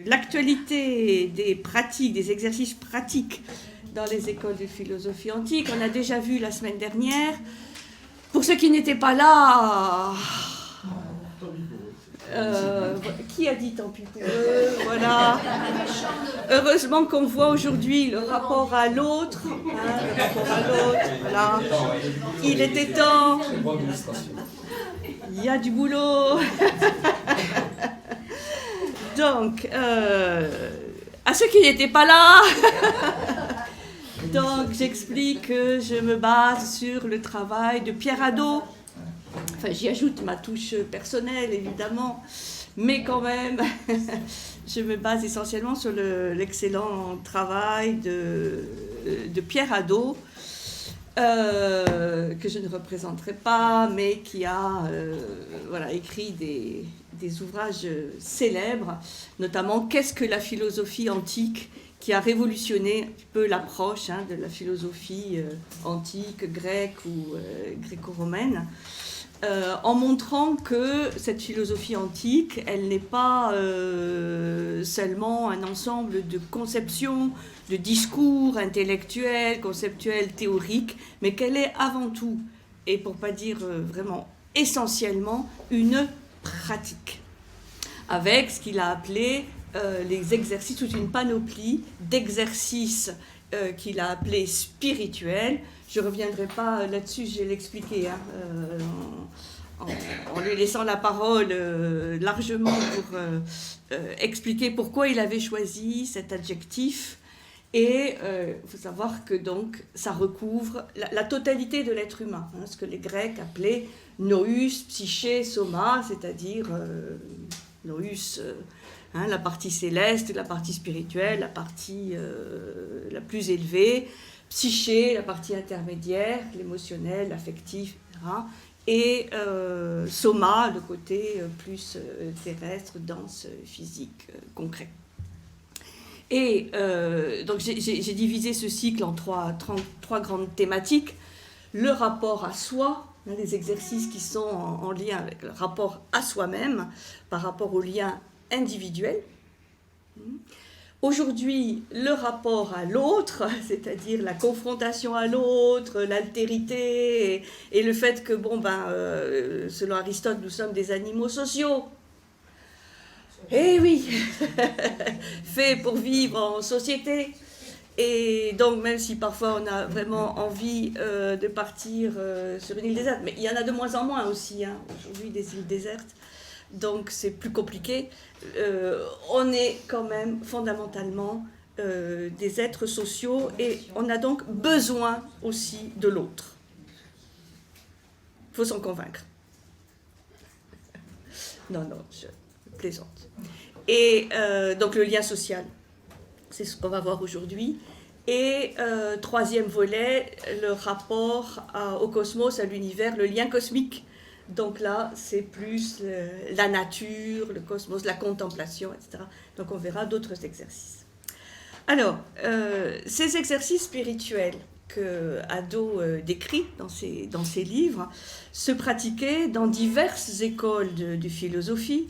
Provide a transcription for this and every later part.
L'actualité des pratiques, des exercices pratiques dans les écoles de philosophie antique, on a déjà vu la semaine dernière. Pour ceux qui n'étaient pas là, qui a dit tant pis pour eux, voilà. Heureusement qu'on voit aujourd'hui le rapport à l'autre, le rapport à l'autre, voilà. Il était temps, il y a du boulot. Donc, à ceux qui n'étaient pas là, donc j'explique que je me base sur le travail de Pierre Hadot. Enfin, j'y ajoute ma touche personnelle, évidemment, mais quand même, je me base essentiellement sur l'excellent travail de Pierre Hadot, que je ne représenterai pas, mais qui a écrit des ouvrages célèbres, notamment « Qu'est-ce que la philosophie antique ?» qui a révolutionné un petit peu l'approche de la philosophie antique, grecque ou gréco-romaine, en montrant que cette philosophie antique, elle n'est pas seulement un ensemble de conceptions, de discours intellectuels, conceptuels, théoriques, mais qu'elle est avant tout, et pour ne pas dire vraiment essentiellement, une pratique, avec ce qu'il a appelé les exercices, toute une panoplie d'exercices qu'il a appelés spirituels. Je ne reviendrai pas là-dessus, je vais l'expliquer, en lui laissant la parole largement pour expliquer pourquoi il avait choisi cet adjectif. Et il faut savoir que donc ça recouvre la totalité de l'être humain, ce que les Grecs appelaient nous, psyché, soma, c'est-à-dire nous, la partie céleste, la partie spirituelle, la partie la plus élevée, psyché, la partie intermédiaire, l'émotionnel, l'affectif, etc. Et soma, le côté plus terrestre, dense, physique, concret. Et donc j'ai divisé ce cycle en trois grandes thématiques. Le rapport à soi, les exercices qui sont en lien avec le rapport à soi-même par rapport au lien individuel. Aujourd'hui, le rapport à l'autre, c'est-à-dire la confrontation à l'autre, l'altérité et le fait que, selon Aristote, nous sommes des animaux sociaux. Eh oui, fait pour vivre en société. Et donc, même si parfois on a vraiment envie de partir sur une île déserte, mais il y en a de moins en moins aussi, aujourd'hui, des îles désertes, donc c'est plus compliqué. On est quand même fondamentalement des êtres sociaux et on a donc besoin aussi de l'autre. Il faut s'en convaincre. Non, je plaisante. Et donc le lien social, c'est ce qu'on va voir aujourd'hui. Et troisième volet, le rapport au cosmos, à l'univers, le lien cosmique. Donc là, c'est plus la nature, le cosmos, la contemplation, etc. Donc on verra d'autres exercices. Alors, ces exercices spirituels que Hadot décrit dans ses livres se pratiquaient dans diverses écoles de philosophie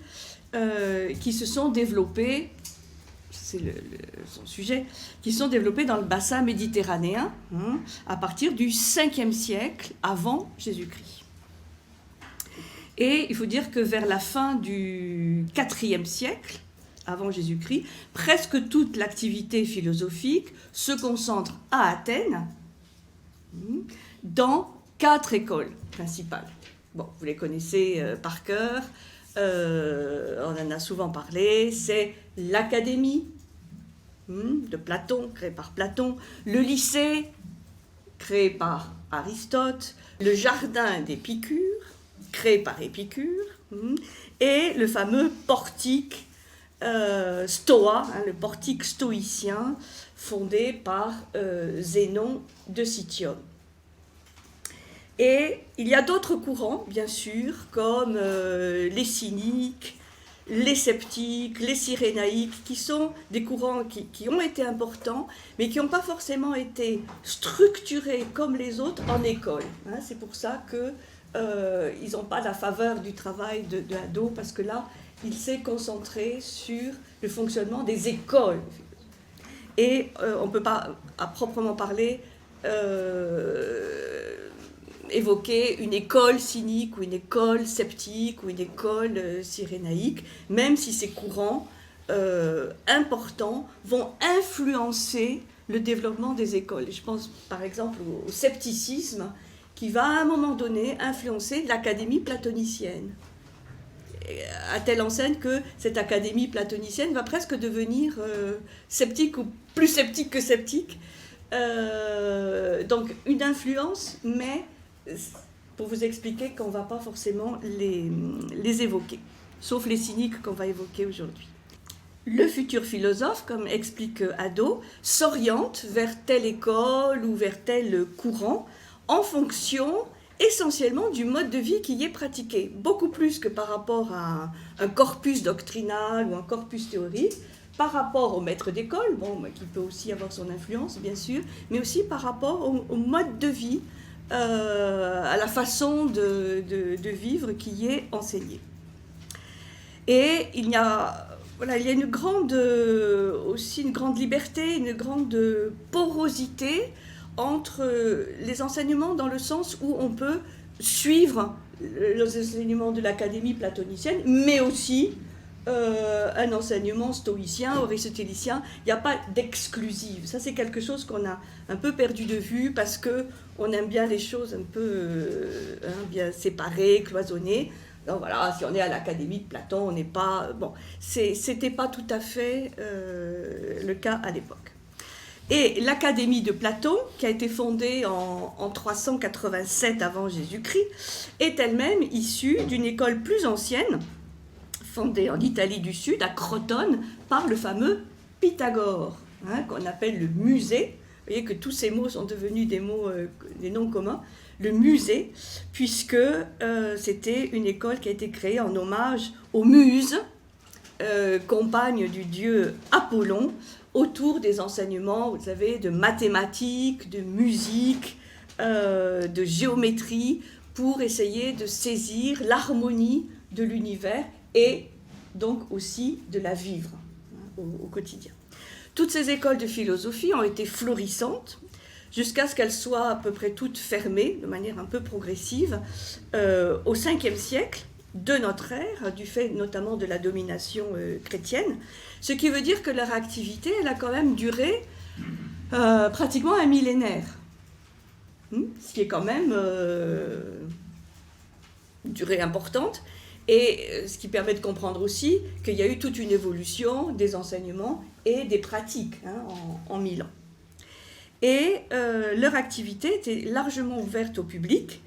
qui se sont développées, c'est son sujet, qui sont développées dans le bassin méditerranéen à partir du 5e siècle avant Jésus-Christ. Et il faut dire que vers la fin du 4e siècle, avant Jésus-Christ, presque toute l'activité philosophique se concentre à Athènes, dans 4 écoles principales. Bon, vous les connaissez par cœur, on en a souvent parlé, c'est l'Académie de Platon, créée par Platon, le lycée, créé par Aristote, le jardin d'Épicure, créé par Épicure, et le fameux portique stoa, le portique stoïcien, fondé par Zénon de Citium. Et il y a d'autres courants, bien sûr, comme les cyniques, les sceptiques, les cyrénaïques, qui sont des courants qui ont été importants, mais qui n'ont pas forcément été structurés comme les autres en école. C'est pour ça qu'ils n'ont pas la faveur du travail de Hadot, parce que là, il s'est concentré sur le fonctionnement des écoles. Et on ne peut pas, à proprement parler, évoquer une école cynique ou une école sceptique ou une école cyrénaïque, même si ces courants importants vont influencer le développement des écoles. Je pense par exemple au scepticisme qui va à un moment donné influencer l'académie platonicienne, à telle enseigne que cette académie platonicienne va presque devenir sceptique ou plus sceptique que sceptique. Donc une influence, mais pour vous expliquer qu'on ne va pas forcément les évoquer, sauf les cyniques qu'on va évoquer aujourd'hui. Le futur philosophe, comme explique Hadot, s'oriente vers telle école ou vers tel courant en fonction essentiellement du mode de vie qui y est pratiqué, beaucoup plus que par rapport à un corpus doctrinal ou un corpus théorique, par rapport au maître d'école, bon, qui peut aussi avoir son influence bien sûr, mais aussi par rapport au mode de vie, à la façon de vivre qui y est enseignée. Et il y a aussi une grande liberté, une grande porosité entre les enseignements dans le sens où on peut suivre les enseignements de l'académie platonicienne, mais aussi un enseignement stoïcien, aristotélicien. Il n'y a pas d'exclusive. Ça, c'est quelque chose qu'on a un peu perdu de vue parce qu'on aime bien les choses un peu bien séparées, cloisonnées. Donc voilà, si on est à l'académie de Platon, on n'est pas... Bon, c'était pas tout à fait le cas à l'époque. Et l'académie de Platon, qui a été fondée en 387 avant Jésus-Christ, est elle-même issue d'une école plus ancienne, fondée en Italie du Sud, à Crotone, par le fameux Pythagore, qu'on appelle le musée. Vous voyez que tous ces mots sont devenus des noms communs. Le musée, puisque c'était une école qui a été créée en hommage aux Muses, compagnes du dieu Apollon, autour des enseignements, vous savez, de mathématiques, de musique, de géométrie, pour essayer de saisir l'harmonie de l'univers et donc aussi de la vivre au quotidien. Toutes ces écoles de philosophie ont été florissantes jusqu'à ce qu'elles soient à peu près toutes fermées de manière un peu progressive au 5e siècle de notre ère, du fait notamment de la domination chrétienne, ce qui veut dire que leur activité, elle a quand même duré pratiquement un millénaire, ce qui est quand même une durée importante, et ce qui permet de comprendre aussi qu'il y a eu toute une évolution des enseignements et des pratiques en 1000 ans. Et leur activité était largement ouverte au public.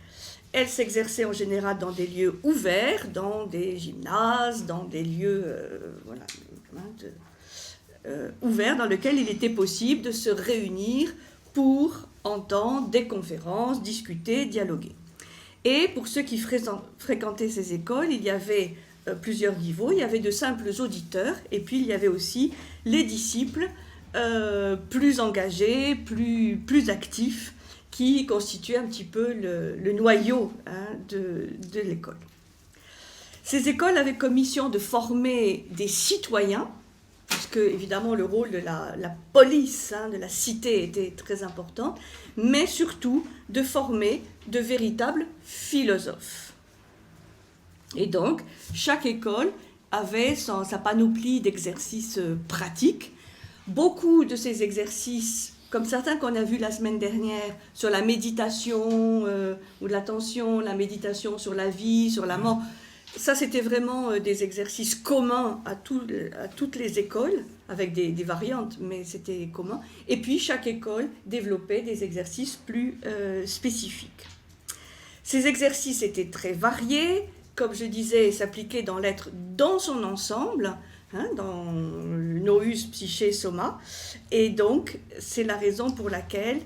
Elle s'exerçait en général dans des lieux ouverts, dans des gymnases, dans des lieux ouverts dans lesquels il était possible de se réunir pour entendre des conférences, discuter, dialoguer. Et pour ceux qui fréquentaient ces écoles, il y avait plusieurs niveaux. Il y avait de simples auditeurs et puis il y avait aussi les disciples plus engagés, plus actifs, qui constituaient un petit peu le noyau de l'école. Ces écoles avaient comme mission de former des citoyens, puisque évidemment le rôle de la police, de la cité était très important, mais surtout de former de véritables philosophes. Et donc, chaque école avait sa panoplie d'exercices pratiques. Beaucoup de ces exercices, comme certains qu'on a vus la semaine dernière, sur la méditation ou l'attention, la méditation sur la vie, sur la mort, ça c'était vraiment des exercices communs à toutes les écoles, avec des variantes, mais c'était commun. Et puis chaque école développait des exercices plus spécifiques. Ces exercices étaient très variés, comme je disais, s'appliquaient dans l'être dans son ensemble, dans nous, psyché, soma. Et donc, c'est la raison pour laquelle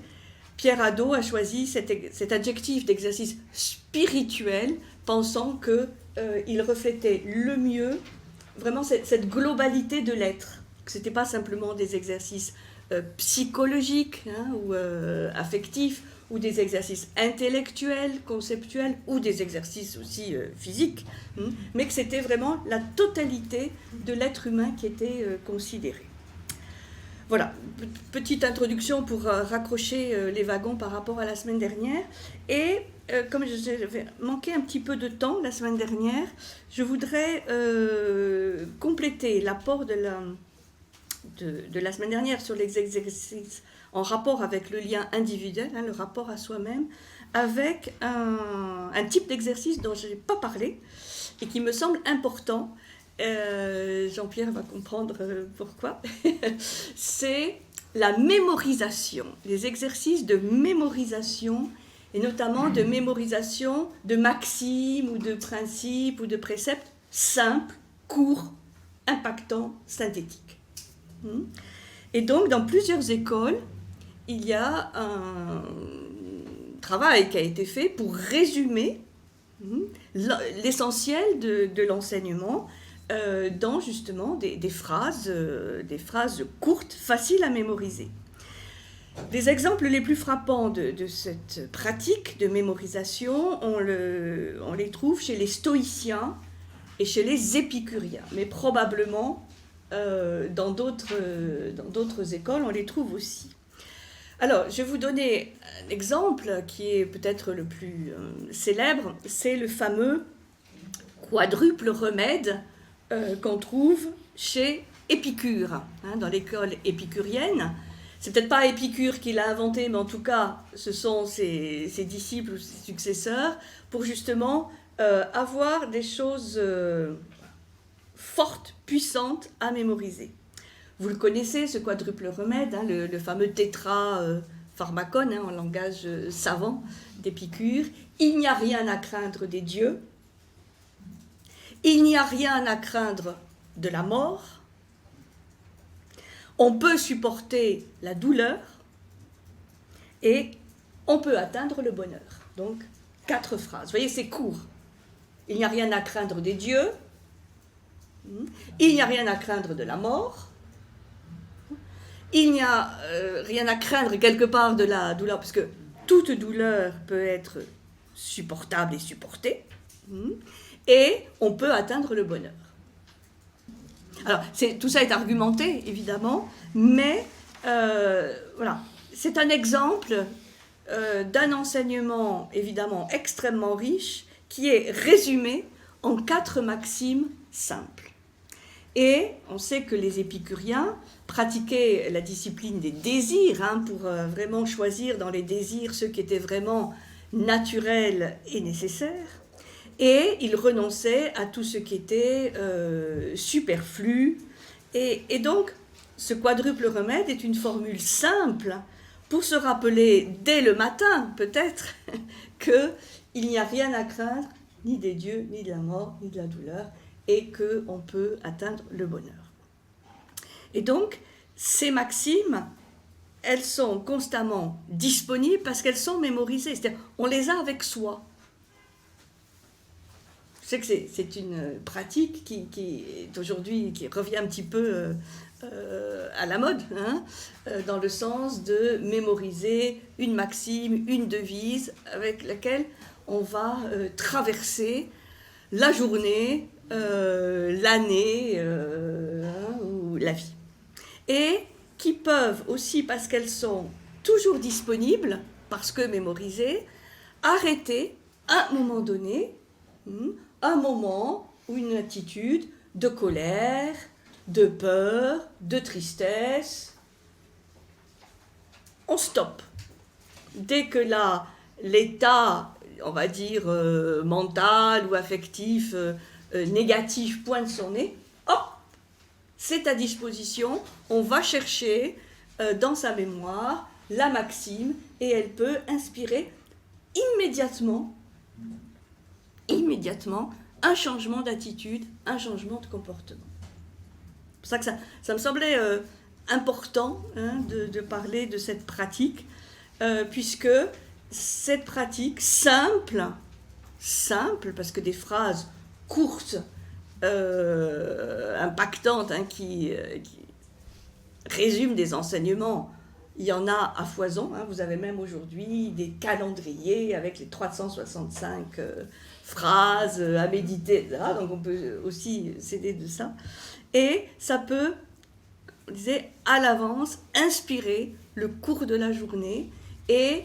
Pierre Hadot a choisi cet adjectif d'exercice spirituel, pensant qu'il reflétait le mieux vraiment cette globalité de l'être. Que ce n'était pas simplement des exercices psychologiques ou affectifs ou des exercices intellectuels, conceptuels, ou des exercices aussi physiques, mais que c'était vraiment la totalité de l'être humain qui était considéré. Voilà, petite introduction pour raccrocher les wagons par rapport à la semaine dernière. Et comme j'avais manqué un petit peu de temps la semaine dernière, je voudrais compléter l'apport de la semaine dernière sur les exercices en rapport avec le lien individuel, le rapport à soi-même, avec un type d'exercice dont je n'ai pas parlé et qui me semble important. Jean-Pierre va comprendre pourquoi. C'est la mémorisation, les exercices de mémorisation, et notamment de mémorisation de maximes ou de principes ou de préceptes simples, courts, impactants, synthétiques. Et donc, dans plusieurs écoles, il y a un travail qui a été fait pour résumer l'essentiel de l'enseignement dans justement des phrases courtes, faciles à mémoriser. Les exemples les plus frappants de cette pratique de mémorisation, on les trouve chez les stoïciens et chez les épicuriens, mais probablement dans d'autres écoles, on les trouve aussi. Alors, je vais vous donner un exemple qui est peut-être le plus célèbre, c'est le fameux quadruple remède qu'on trouve chez Épicure, dans l'école épicurienne. C'est peut-être pas Épicure qui l'a inventé, mais en tout cas, ce sont ses disciples ou ses successeurs, pour justement avoir des choses fortes, puissantes à mémoriser. Vous le connaissez, ce quadruple remède, le fameux tétrapharmacon, en langage savant d'Épicure. Il n'y a rien à craindre des dieux. Il n'y a rien à craindre de la mort. On peut supporter la douleur et on peut atteindre le bonheur. Donc, 4 phrases. Vous voyez, c'est court. Il n'y a rien à craindre des dieux. Il n'y a rien à craindre de la mort. Il n'y a rien à craindre quelque part de la douleur, parce que toute douleur peut être supportable et supportée. Et on peut atteindre le bonheur. Alors, tout ça est argumenté, évidemment, mais voilà, c'est un exemple d'un enseignement, évidemment, extrêmement riche, qui est résumé en 4 maximes simples. Et on sait que les épicuriens pratiquaient la discipline des désirs, pour vraiment choisir dans les désirs ceux qui étaient vraiment naturels et nécessaires. Et ils renonçaient à tout ce qui était superflu. Et donc, ce quadruple remède est une formule simple pour se rappeler dès le matin, peut-être, qu'il n'y a rien à craindre, ni des dieux, ni de la mort, ni de la douleur, et qu'on peut atteindre le bonheur. Et donc, ces maximes, elles sont constamment disponibles parce qu'elles sont mémorisées. C'est-à-dire, on les a avec soi. Je sais que c'est une pratique qui est aujourd'hui, qui revient un petit peu à la mode, dans le sens de mémoriser une maxime, une devise avec laquelle on va traverser la journée, l'année ou la vie. Et qui peuvent aussi, parce qu'elles sont toujours disponibles, parce que mémorisées, arrêter à un moment donné, un moment ou une attitude de colère, de peur, de tristesse. On stoppe. Dès que l'état, on va dire, mental ou affectif négatif pointe son nez, hop, c'est à disposition, on va chercher dans sa mémoire la maxime et elle peut inspirer immédiatement un changement d'attitude, un changement de comportement. C'est pour ça que ça me semblait important de parler de cette pratique, puisque cette pratique simple, parce que des phrases courtes, impactantes, qui résument des enseignements Il y en a à foison, hein. Vous avez même aujourd'hui des calendriers avec les 365 phrases à méditer, etc. Donc on peut aussi s'aider de ça. Et ça peut, on disait, à l'avance, inspirer le cours de la journée et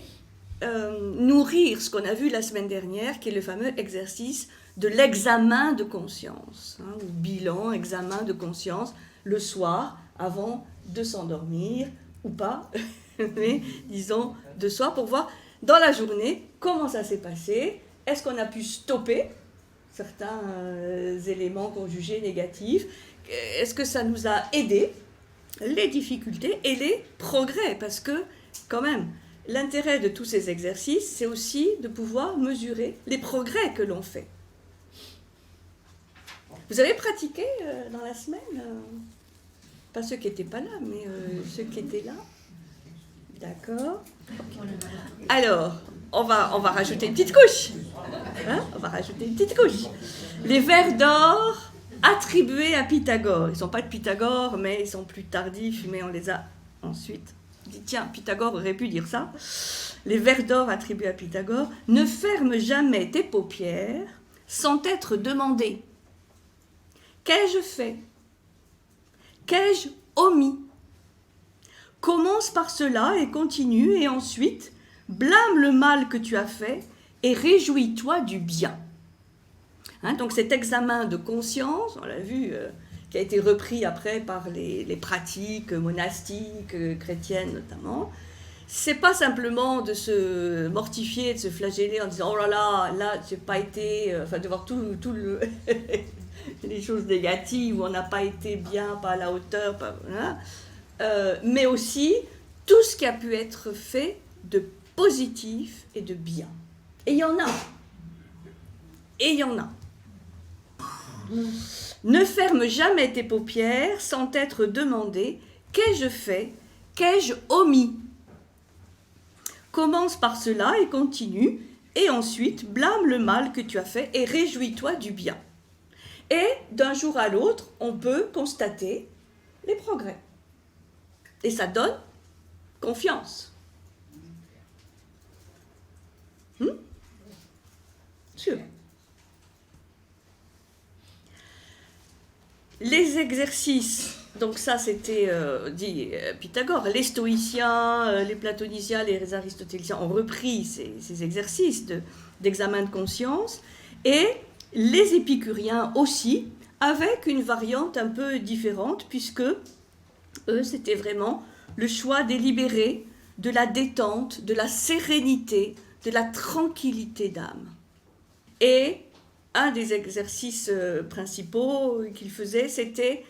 nourrir ce qu'on a vu la semaine dernière, qui est le fameux exercice de l'examen de conscience, hein, ou bilan, examen de conscience, le soir, avant de s'endormir, ou pas, mais disons de soir, pour voir dans la journée comment ça s'est passé, est-ce qu'on a pu stopper certains éléments qu'on jugeait négatifs, est-ce que ça nous a aidé, les difficultés et les progrès, parce que quand même, l'intérêt de tous ces exercices, c'est aussi de pouvoir mesurer les progrès que l'on fait. Vous avez pratiqué dans la semaine pas ceux qui n'étaient pas là, mais ceux qui étaient là. D'accord. Alors, on va rajouter une petite couche. Hein, on va rajouter une petite couche. Les vers d'or attribués à Pythagore. Ils ne sont pas de Pythagore, mais ils sont plus tardifs, mais on les a ensuite. On dit, tiens, Pythagore aurait pu dire ça. Les vers d'or attribués à Pythagore. Ne ferme jamais tes paupières sans t'être demandé. Qu'ai-je fait? Qu'ai-je omis? Commence par cela et continue, et ensuite, blâme le mal que tu as fait et réjouis-toi du bien. Hein, donc cet examen de conscience, on l'a vu, qui a été repris après par les pratiques monastiques, chrétiennes notamment, c'est pas simplement de se mortifier, de se flageller en disant « Oh là, j'ai pas été... » enfin, de voir tout le... les choses négatives où on n'a pas été bien, pas à la hauteur, pas, voilà. Mais aussi tout ce qui a pu être fait de positif et de bien. Et il y en a. Et il y en a. Ne ferme jamais tes paupières sans t'être demandé « Qu'ai-je fait? Qu'ai-je omis ?» Commence par cela et continue, et ensuite blâme le mal que tu as fait et réjouis-toi du bien. Et d'un jour à l'autre, on peut constater les progrès. Et ça donne confiance. Sûr. Les exercices, donc ça c'était dit Pythagore, les stoïciens, les platoniciens, les aristotéliens ont repris ces exercices d'examen de conscience, et les épicuriens aussi, avec une variante un peu différente, puisque eux, c'était vraiment le choix délibéré de la détente, de la sérénité, de la tranquillité d'âme. Et un des exercices principaux qu'ils faisaient, c'était,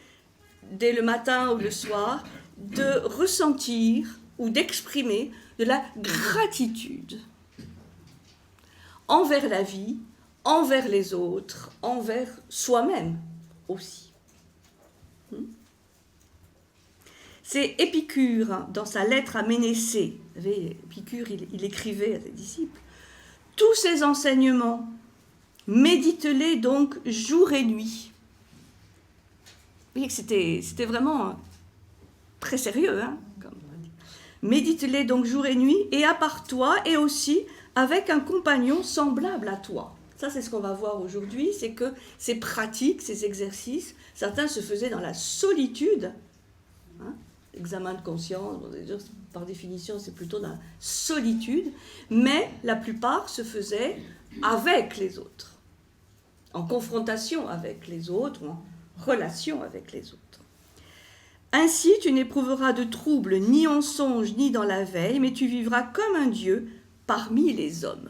dès le matin ou le soir, de ressentir ou d'exprimer de la gratitude envers la vie, envers les autres, envers soi-même aussi. C'est Épicure, dans sa lettre à Ménécée, vous savez, Épicure, il écrivait à ses disciples, « Tous ces enseignements, médite-les donc jour et nuit. » Vous voyez que c'était vraiment très sérieux, hein, comme on dit. « Médite-les donc jour et nuit, et à part toi, et aussi avec un compagnon semblable à toi. » Ça, c'est ce qu'on va voir aujourd'hui, c'est que ces pratiques, ces exercices, certains se faisaient dans la solitude. Hein, l'examen de conscience, par définition, c'est plutôt dans la solitude, mais la plupart se faisaient avec les autres, en confrontation avec les autres, ou en relation avec les autres. Ainsi, tu n'éprouveras de trouble ni en songe, ni dans la veille, mais tu vivras comme un Dieu parmi les hommes,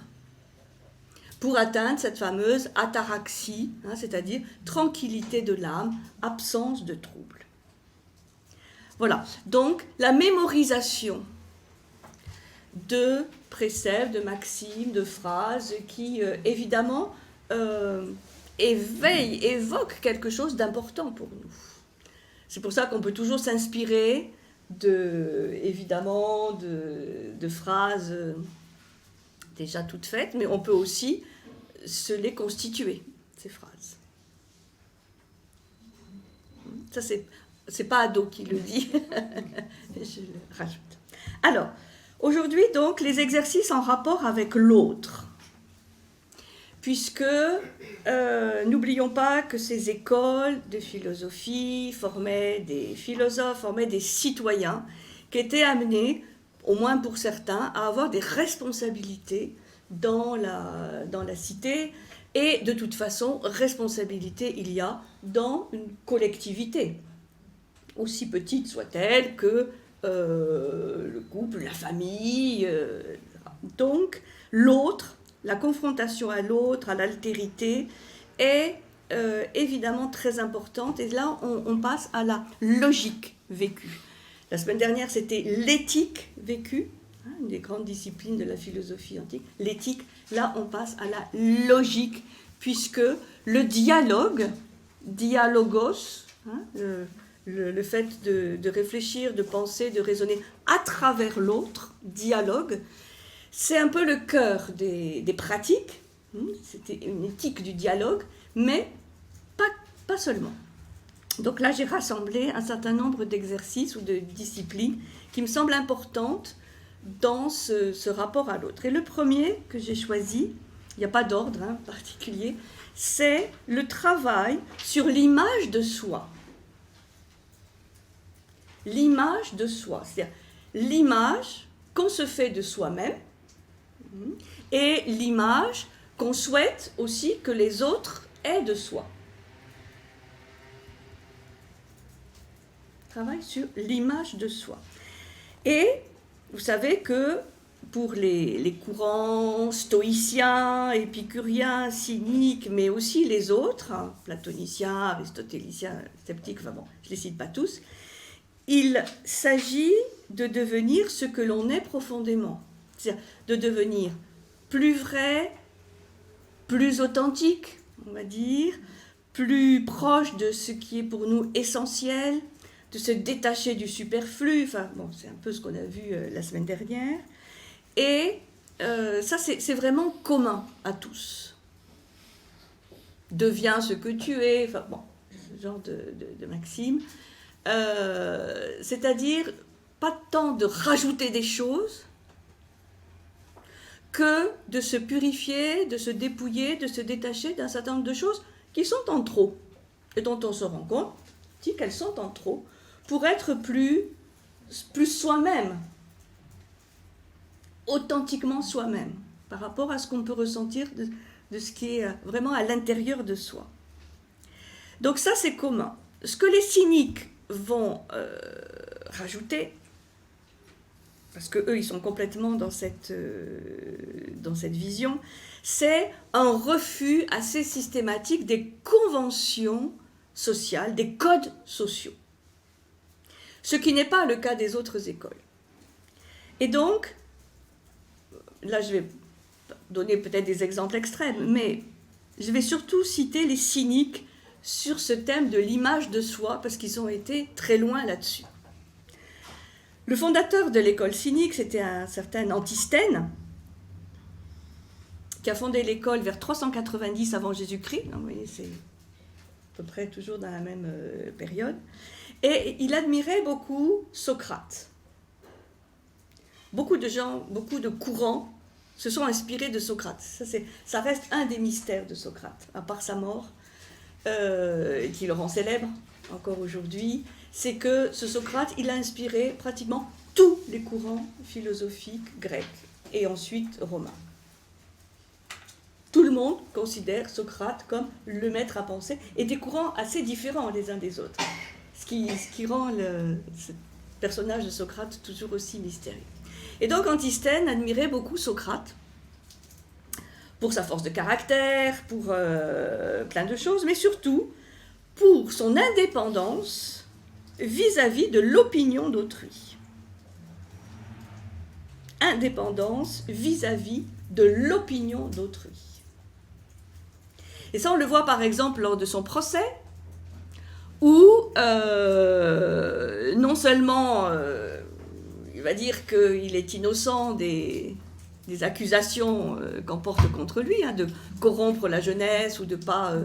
pour atteindre cette fameuse ataraxie, hein, c'est-à-dire tranquillité de l'âme, absence de trouble. Voilà, donc la mémorisation de préceptes, de maximes, de phrases qui, évidemment, évoquent quelque chose d'important pour nous. C'est pour ça qu'on peut toujours s'inspirer évidemment, de phrases déjà toutes faites, mais on peut aussi se les constituer, ces phrases. Ça, c'est pas Ado qui le dit, je le rajoute. Alors, aujourd'hui, donc, les exercices en rapport avec l'autre. Puisque, n'oublions pas que ces écoles de philosophie formaient des philosophes, formaient des citoyens qui étaient amenés, au moins pour certains, à avoir des responsabilités dans la cité. Et de toute façon, responsabilité il y a dans une collectivité, aussi petite soit-elle que le couple, la famille. Donc, l'autre, la confrontation à l'autre, à l'altérité, est évidemment très importante. Et là, on passe à la logique vécue. La semaine dernière, c'était l'éthique vécue, une des grandes disciplines de la philosophie antique. L'éthique, là, on passe à la logique, puisque le dialogue, dialogos, le fait de réfléchir, de penser, de raisonner à travers l'autre, dialogue, c'est un peu le cœur des pratiques. C'était une éthique du dialogue, mais pas seulement. Donc là, j'ai rassemblé un certain nombre d'exercices ou de disciplines qui me semblent importantes dans ce rapport à l'autre. Et le premier que j'ai choisi, il n'y a pas d'ordre particulier, c'est le travail sur l'image de soi. L'image de soi, c'est-à-dire l'image qu'on se fait de soi-même et l'image qu'on souhaite aussi que les autres aient de soi. Travail sur l'image de soi. Et vous savez que pour les courants stoïciens, épicuriens, cyniques, mais aussi les autres, platoniciens, aristotéliciens, sceptiques, enfin bon, je ne les cite pas tous, il s'agit de devenir ce que l'on est profondément. C'est-à-dire de devenir plus vrai, plus authentique, on va dire, plus proche de ce qui est pour nous essentiel, de se détacher du superflu, enfin bon, c'est un peu ce qu'on a vu la semaine dernière. Et ça, c'est vraiment commun à tous. Deviens ce que tu es, enfin bon, ce genre de maxime. C'est-à-dire, pas tant de rajouter des choses que de se purifier, de se dépouiller, de se détacher d'un certain nombre de choses qui sont en trop et dont on se rend compte qu'elles sont en trop pour être plus soi-même, authentiquement soi-même, par rapport à ce qu'on peut ressentir de ce qui est vraiment à l'intérieur de soi. Donc ça, c'est commun. Ce que les cyniques vont rajouter, parce qu'eux, ils sont complètement dans cette vision, c'est un refus assez systématique des conventions sociales, des codes sociaux. Ce qui n'est pas le cas des autres écoles. Et donc, là je vais donner peut-être des exemples extrêmes, mais je vais surtout citer les cyniques sur ce thème de l'image de soi, parce qu'ils ont été très loin là-dessus. Le fondateur de l'école cynique, c'était un certain Antisthène, qui a fondé l'école vers 390 avant Jésus-Christ. Donc, vous voyez, c'est à peu près toujours dans la même période. Et il admirait beaucoup Socrate. Beaucoup de gens, beaucoup de courants se sont inspirés de Socrate. Ça reste un des mystères de Socrate, à part sa mort, qui le rend célèbre encore aujourd'hui. C'est que ce Socrate, il a inspiré pratiquement tous les courants philosophiques grecs et ensuite romains. Tout le monde considère Socrate comme le maître à penser, et des courants assez différents les uns des autres. Ce qui rend ce personnage de Socrate toujours aussi mystérieux. Et donc Antisthène admirait beaucoup Socrate pour sa force de caractère, pour plein de choses, mais surtout pour son indépendance vis-à-vis de l'opinion d'autrui. Indépendance vis-à-vis de l'opinion d'autrui. Et ça, on le voit par exemple lors de son procès, où non seulement il va dire qu'il est innocent des accusations qu'on porte contre lui, de corrompre la jeunesse ou de ne pas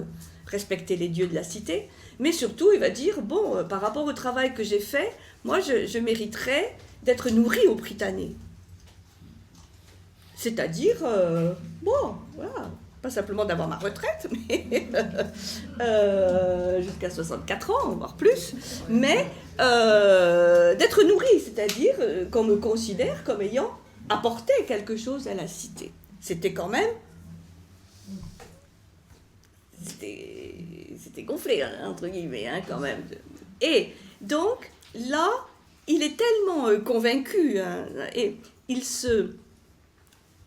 respecter les dieux de la cité, mais surtout il va dire, bon, par rapport au travail que j'ai fait, moi je mériterais d'être nourri au Prytanée. C'est-à-dire, bon, voilà, pas simplement d'avoir ma retraite, mais jusqu'à 64 ans, voire plus, mais d'être nourri, c'est-à-dire qu'on me considère comme ayant apporté quelque chose à la cité. C'était quand même... C'était gonflé, hein, entre guillemets, hein, quand même. Et donc, là, il est tellement convaincu, hein, et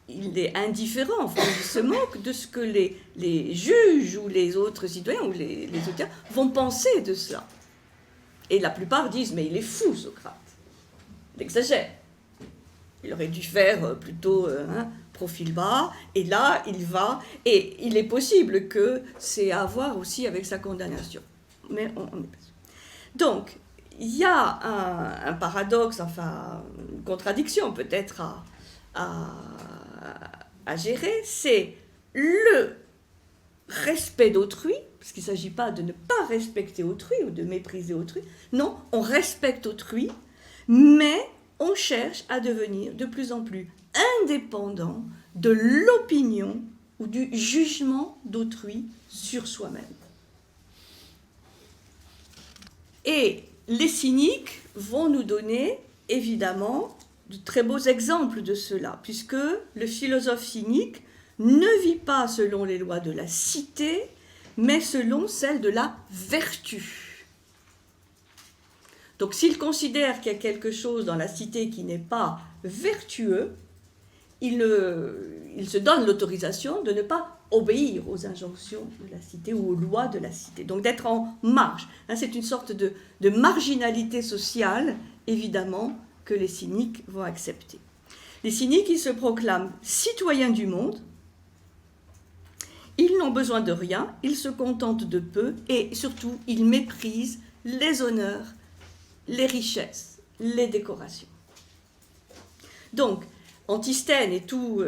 il est indifférent, enfin, il se moque de ce que les juges ou les autres citoyens ou les auteurs vont penser de cela. Et la plupart disent, mais il est fou, Socrate. Il exagère. Il aurait dû faire plutôt profil bas, et là, il va, et il est possible que c'est à voir aussi avec sa condamnation. Mais on est pas sûr. Donc, il y a un paradoxe, enfin, une contradiction peut-être à gérer, c'est le respect d'autrui, parce qu'il ne s'agit pas de ne pas respecter autrui ou de mépriser autrui, non, on respecte autrui, mais on cherche à devenir de plus en plus indépendant de l'opinion ou du jugement d'autrui sur soi-même. Et les cyniques vont nous donner, évidemment, de très beaux exemples de cela, puisque le philosophe cynique ne vit pas selon les lois de la cité, mais selon celles de la vertu. Donc s'il considère qu'il y a quelque chose dans la cité qui n'est pas vertueux, il se donne l'autorisation de ne pas obéir aux injonctions de la cité ou aux lois de la cité, donc d'être en marge. C'est une sorte de marginalité sociale, évidemment, que les cyniques vont accepter. Les cyniques, ils se proclament citoyens du monde, ils n'ont besoin de rien, ils se contentent de peu, et surtout, ils méprisent les honneurs, les richesses, les décorations. Donc, Antisthène et tous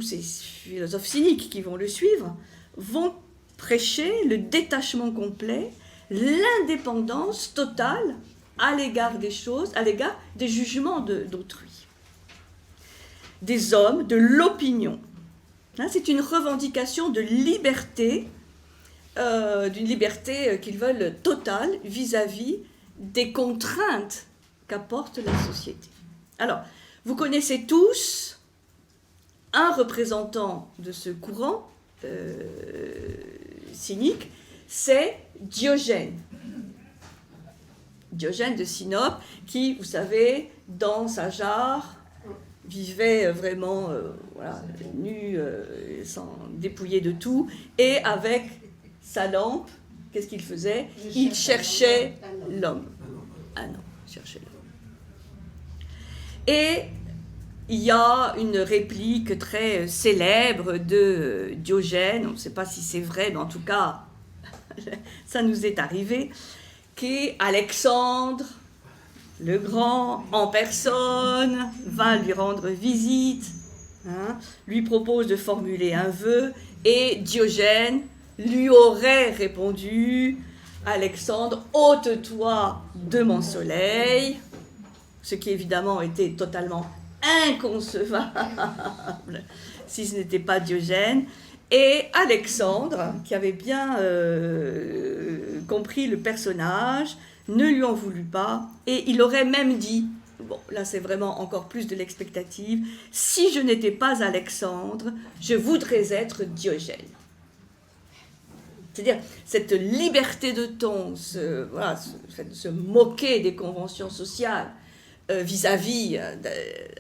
ces philosophes cyniques qui vont le suivre vont prêcher le détachement complet, l'indépendance totale à l'égard des choses, à l'égard des jugements d'autrui, des hommes, de l'opinion. C'est une revendication de liberté, d'une liberté qu'ils veulent totale vis-à-vis des contraintes qu'apporte la société. Alors, vous connaissez tous un représentant de ce courant cynique, c'est Diogène. Diogène de Sinope, qui, vous savez, dans sa jarre, vivait vraiment nu, sans dépouiller de tout, et avec sa lampe, qu'est-ce qu'il faisait? Il cherchait l'homme. Ah non, il cherchait l'homme. Et il y a une réplique très célèbre de Diogène, on ne sait pas si c'est vrai, mais en tout cas, ça nous est arrivé, qui Alexandre le Grand, en personne, va lui rendre visite, lui propose de formuler un vœu, et Diogène lui aurait répondu « Alexandre, ôte-toi de mon soleil », ce qui évidemment était totalement inconcevable si ce n'était pas Diogène. Et Alexandre, qui avait bien compris le personnage, ne lui en voulut pas, et il aurait même dit, bon, là c'est vraiment encore plus de l'expectative, « Si je n'étais pas Alexandre, je voudrais être Diogène ». C'est-à-dire, cette liberté de ton, se moquer des conventions sociales vis-à-vis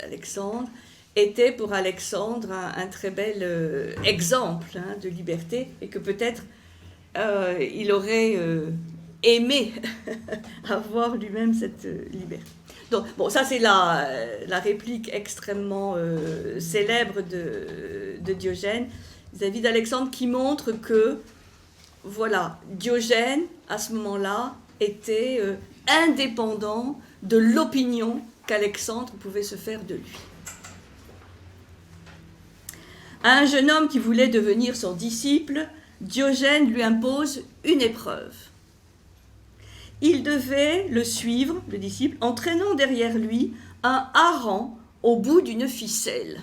d'Alexandre, était pour Alexandre un très bel exemple de liberté, et que peut-être il aurait aimé avoir lui-même cette liberté. Donc, bon, ça c'est la réplique extrêmement célèbre de Diogène vis-à-vis d'Alexandre, qui montre que, voilà, Diogène, à ce moment-là, était indépendant de l'opinion qu'Alexandre pouvait se faire de lui. À un jeune homme qui voulait devenir son disciple, Diogène lui impose une épreuve. il devait le suivre, le disciple, en traînant derrière lui un hareng au bout d'une ficelle.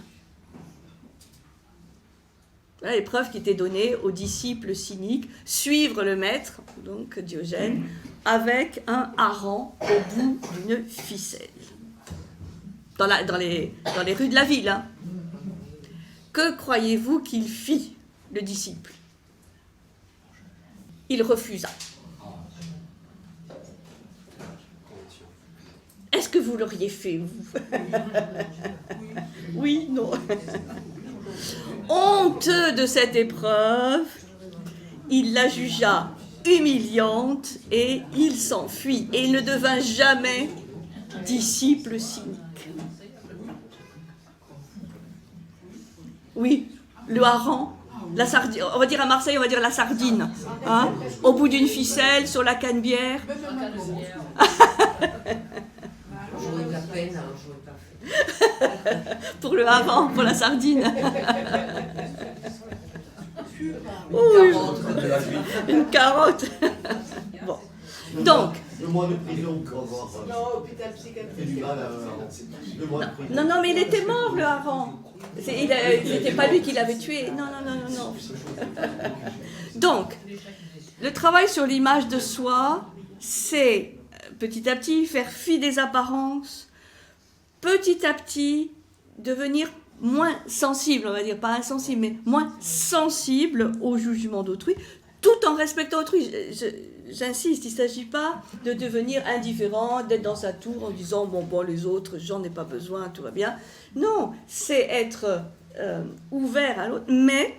Voilà l'épreuve qui était donnée aux disciples cyniques, suivre le maître, donc Diogène, avec un hareng au bout d'une ficelle. Dans les rues de la ville. Hein. Que croyez-vous qu'il fit, le disciple? Il refusa. Est-ce que vous l'auriez fait, vous? Oui, non. Honteux de cette épreuve, il la jugea humiliante et il s'enfuit. Et il ne devint jamais disciple cynique. Oui, le hareng, la sardine, on va dire à Marseille, on va dire la sardine, hein, au bout d'une ficelle, sur la canebière. J'aurais de la peine, alors j'aurais pas fait. Pour le hareng, pour la sardine. Une carotte. Bon. Donc. Le mois de prison pour avoir. Non, hôpital psychiatrique. Non, mais il était mort, le hareng. C'était pas lui qui l'avait tué. Non. Donc, le travail sur l'image de soi, c'est petit à petit faire fi des apparences, petit à petit devenir moins sensible, on va dire, pas insensible, mais moins sensible au jugement d'autrui, tout en respectant autrui. J'insiste, il ne s'agit pas de devenir indifférent, d'être dans sa tour en disant bon les autres, j'en ai pas besoin, tout va bien. Non, c'est être ouvert à l'autre, mais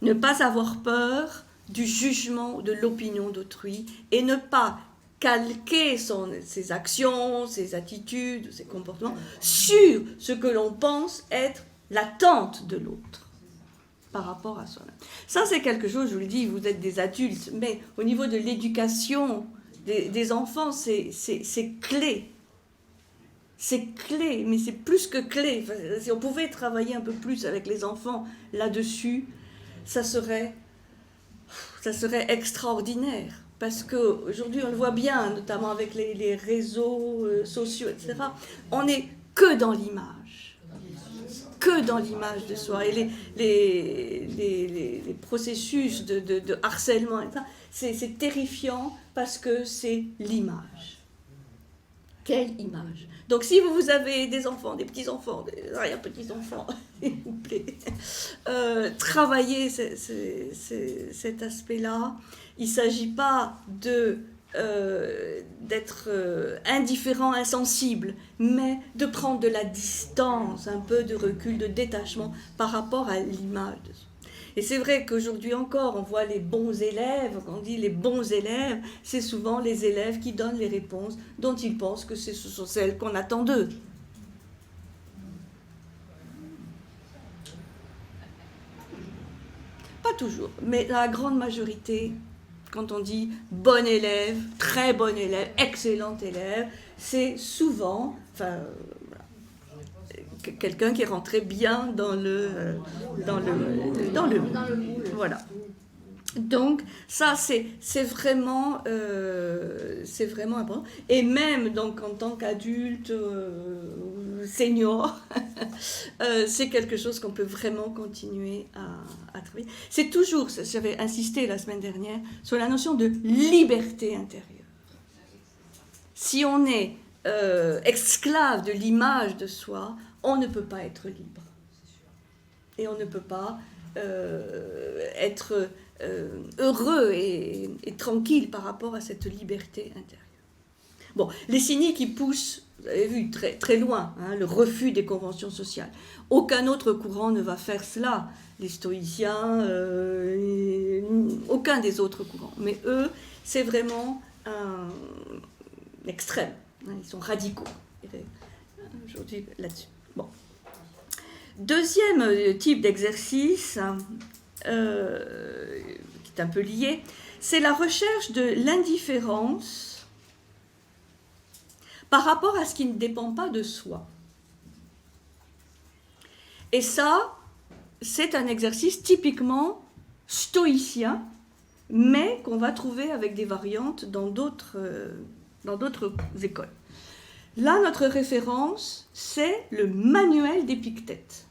ne pas avoir peur du jugement, de l'opinion d'autrui, et ne pas calquer ses actions, ses attitudes, ses comportements sur ce que l'on pense être l'attente de l'autre par rapport à soi-même. Ça, c'est quelque chose, je vous le dis, vous êtes des adultes, mais au niveau de l'éducation des enfants, c'est clé. C'est clé, mais c'est plus que clé. Enfin, si on pouvait travailler un peu plus avec les enfants là-dessus, ça serait extraordinaire. Parce qu'aujourd'hui, on le voit bien, notamment avec les réseaux sociaux, etc. On n'est que dans l'image. Que dans l'image de soi. Et les processus de harcèlement, etc., c'est terrifiant parce que c'est l'image. Quelle image? Donc si vous avez des enfants, des petits-enfants, des arrière-petits-enfants, s'il vous plaît, travaillez cet aspect-là. Il ne s'agit pas d'être indifférent, insensible, mais de prendre de la distance, un peu de recul, de détachement par rapport à l'image. Et c'est vrai qu'aujourd'hui encore, on voit les bons élèves, quand on dit les bons élèves, c'est souvent les élèves qui donnent les réponses dont ils pensent que ce sont celles qu'on attend d'eux. Pas toujours, mais la grande majorité, quand on dit bon élève, très bon élève, excellent élève, c'est souvent quelqu'un qui est rentré bien dans le moule. Voilà. Donc ça c'est vraiment important. Et même donc en tant qu'adulte senior, c'est quelque chose qu'on peut vraiment continuer à travailler. C'est toujours, j'avais insisté la semaine dernière sur la notion de liberté intérieure. Si on est esclave de l'image de soi, on ne peut pas être libre. Et on ne peut pas être heureux et tranquille par rapport à cette liberté intérieure. Bon, les cyniques qui poussent, vous avez vu, très, très loin, hein, le refus des conventions sociales. Aucun autre courant ne va faire cela. Les stoïciens, aucun des autres courants. Mais eux, c'est vraiment un extrême. Hein, ils sont radicaux. Aujourd'hui, là-dessus. Bon. Deuxième type d'exercice, qui est un peu lié, c'est la recherche de l'indifférence par rapport à ce qui ne dépend pas de soi. Et ça, c'est un exercice typiquement stoïcien, mais qu'on va trouver avec des variantes dans d'autres écoles. Là, notre référence, c'est le manuel d'Épictète.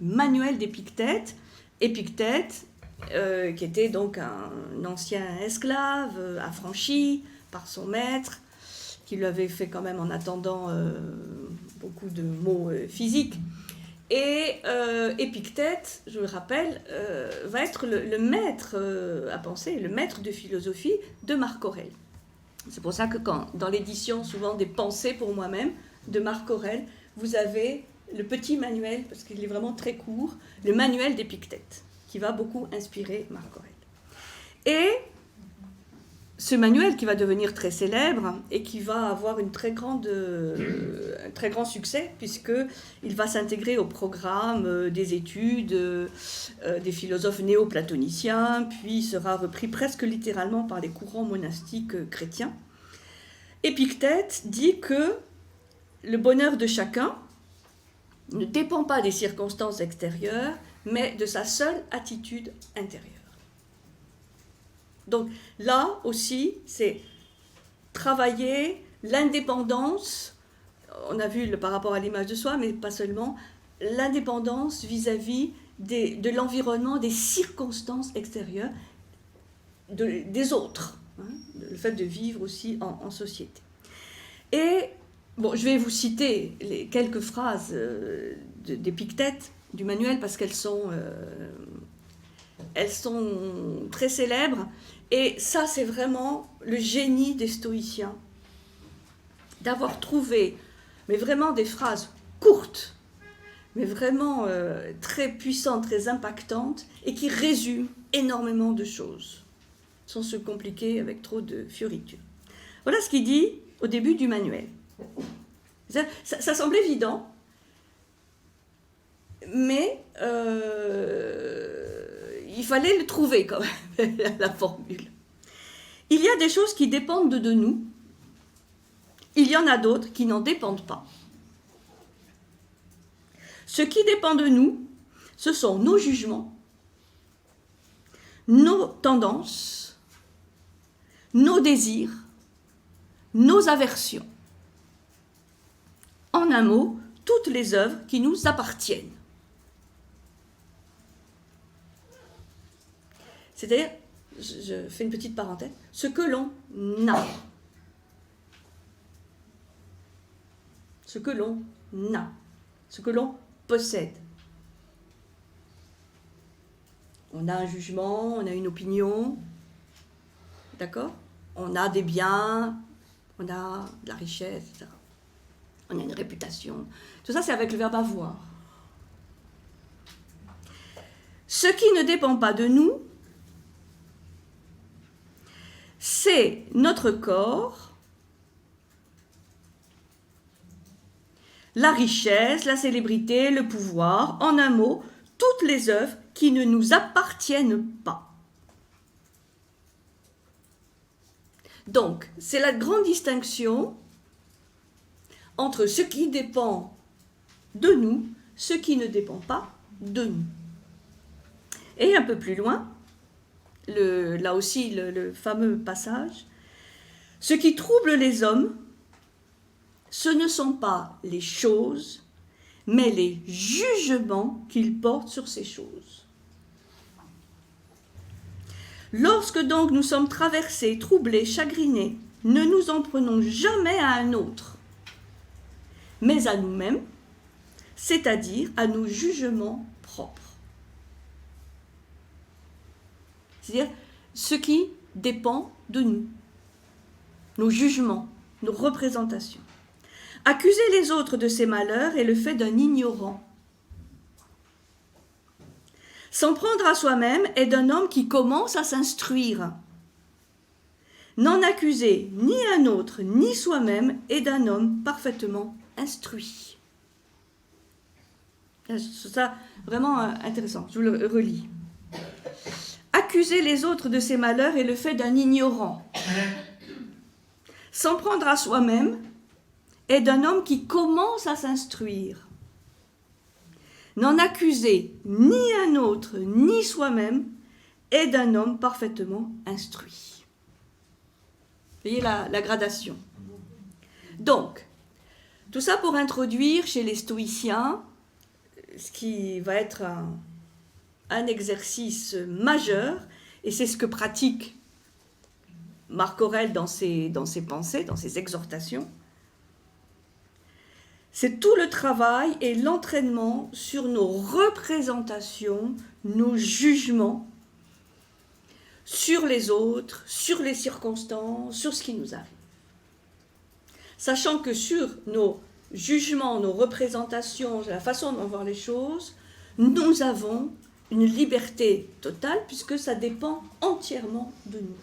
Manuel d'Épictète, Épictète, qui était donc un ancien esclave, affranchi par son maître, qui lui avait fait quand même en attendant beaucoup de maux physiques. Et Épictète, je le rappelle, va être le maître à penser, le maître de philosophie de Marc Aurèle. C'est pour ça que dans l'édition souvent des Pensées pour moi-même de Marc Aurèle, vous avez le petit manuel, parce qu'il est vraiment très court, le manuel d'Épictète, qui va beaucoup inspirer Marc Aurèle. Et ce manuel qui va devenir très célèbre et qui va avoir un très grand succès, puisqu'il va s'intégrer au programme des études des philosophes néo-platoniciens, puis sera repris presque littéralement par les courants monastiques chrétiens. Épictète dit que le bonheur de chacun ne dépend pas des circonstances extérieures, mais de sa seule attitude intérieure. Donc là aussi, c'est travailler l'indépendance, on a vu par rapport à l'image de soi, mais pas seulement, l'indépendance vis-à-vis de l'environnement, des circonstances extérieures, des autres, hein, le fait de vivre aussi en société. Et bon, je vais vous citer quelques phrases d'Épictète, du manuel, parce qu'elles sont très célèbres. Et ça, c'est vraiment le génie des stoïciens, d'avoir trouvé, mais vraiment des phrases courtes, mais vraiment très puissantes, très impactantes, et qui résument énormément de choses, sans se compliquer avec trop de fioritures. Voilà ce qu'il dit au début du manuel. Ça semble évident, mais il fallait le trouver quand même, la formule. Il y a des choses qui dépendent de nous, il y en a d'autres qui n'en dépendent pas. Ce qui dépend de nous, ce sont nos jugements, nos tendances, nos désirs, nos aversions. En un mot, toutes les œuvres qui nous appartiennent. C'est-à-dire, je fais une petite parenthèse, ce que l'on a. Ce que l'on a. Ce que l'on possède. On a un jugement, on a une opinion, d'accord ? On a des biens, on a de la richesse, etc. On a une réputation. Tout ça, c'est avec le verbe avoir. Ce qui ne dépend pas de nous, c'est notre corps, la richesse, la célébrité, le pouvoir, en un mot, toutes les œuvres qui ne nous appartiennent pas. Donc, c'est la grande distinction entre ce qui dépend de nous, ce qui ne dépend pas de nous. Et un peu plus loin, là aussi le fameux passage, ce qui trouble les hommes, ce ne sont pas les choses, mais les jugements qu'ils portent sur ces choses. Lorsque donc nous sommes traversés, troublés, chagrinés, ne nous en prenons jamais à un autre, mais à nous-mêmes, c'est-à-dire à nos jugements propres. C'est-à-dire ce qui dépend de nous, nos jugements, nos représentations. Accuser les autres de ces malheurs est le fait d'un ignorant. S'en prendre à soi-même est d'un homme qui commence à s'instruire. N'en accuser ni un autre ni soi-même est d'un homme parfaitement instruit. C'est ça vraiment intéressant, je vous le relis. Accuser les autres de ces malheurs est le fait d'un ignorant. S'en prendre à soi-même est d'un homme qui commence à s'instruire. N'en accuser ni un autre ni soi-même et d'un homme parfaitement instruit. Vous voyez la gradation. Donc, tout ça pour introduire chez les stoïciens ce qui va être un exercice majeur, et c'est ce que pratique Marc Aurèle dans ses pensées, dans ses exhortations. C'est tout le travail et l'entraînement sur nos représentations, nos jugements, sur les autres, sur les circonstances, sur ce qui nous arrive. Sachant que sur nos jugements, nos représentations, la façon dont on voit les choses, nous avons une liberté totale puisque ça dépend entièrement de nous.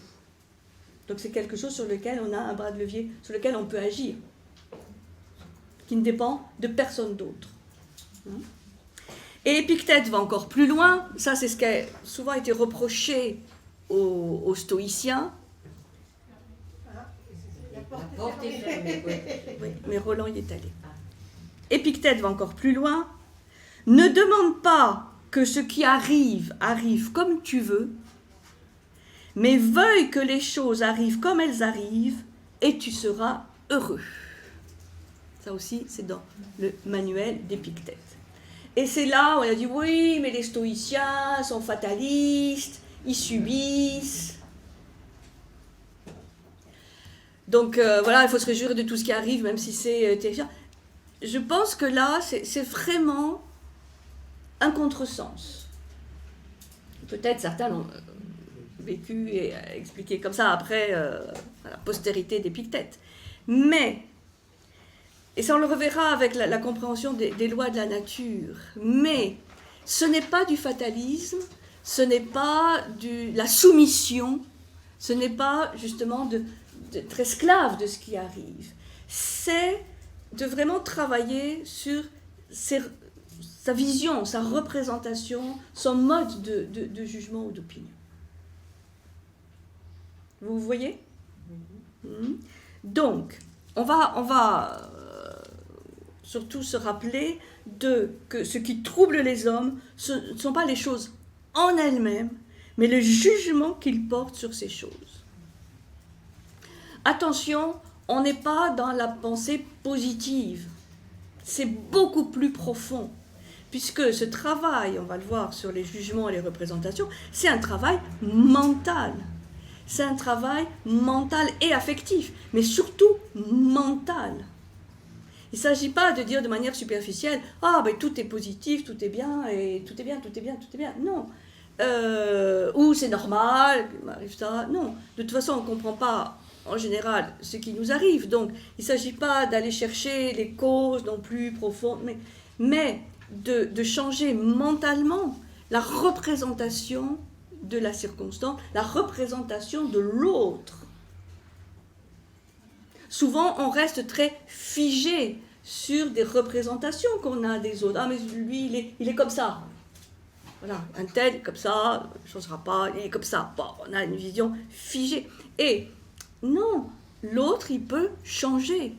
Donc c'est quelque chose sur lequel on a un bras de levier, sur lequel on peut agir, qui ne dépend de personne d'autre. Et Épictète va encore plus loin, ça c'est ce qui a souvent été reproché aux stoïciens. La porte est fermée, oui. Oui, mais Roland y est allé. Épictète va encore plus loin. Ne demande pas que ce qui arrive, arrive comme tu veux, mais veuille que les choses arrivent comme elles arrivent, et tu seras heureux. Ça aussi, c'est dans le manuel d'Épictète. Et c'est là où on a dit, oui, mais les stoïciens sont fatalistes, ils subissent. Donc voilà, il faut se réjouir de tout ce qui arrive, même si c'est terrifiant. Je pense que là, c'est vraiment un contresens. Peut-être certains l'ont vécu et expliqué comme ça après la postérité d'Épictète. Mais, et ça on le reverra avec la compréhension des lois de la nature, mais ce n'est pas du fatalisme, ce n'est pas de la soumission, ce n'est pas justement d'être esclave de ce qui arrive. C'est de vraiment travailler sur sa vision, sa représentation, son mode de jugement ou d'opinion. Vous voyez ? Donc, on va surtout se rappeler que ce qui trouble les hommes, ce ne sont pas les choses en elles-mêmes, mais le jugement qu'ils portent sur ces choses. Attention, on n'est pas dans la pensée positive. C'est beaucoup plus profond. Puisque ce travail, on va le voir sur les jugements et les représentations, c'est un travail mental. C'est un travail mental et affectif, mais surtout mental. Il ne s'agit pas de dire de manière superficielle « Ah, ben tout est positif, tout est bien, et tout est bien, tout est bien, tout est bien. » Non. Ou c'est normal, il m'arrive ça. Non. De toute façon, on ne comprend pas en général ce qui nous arrive. Donc, il ne s'agit pas d'aller chercher les causes non plus profondes, mais de changer mentalement la représentation de la circonstance, la représentation de l'autre. Souvent, on reste très figé sur des représentations qu'on a des autres. Ah, mais lui, il est comme ça. Voilà, un tel, comme ça, ne changera pas, il est comme ça. Bon, on a une vision figée. Et non, l'autre, il peut changer.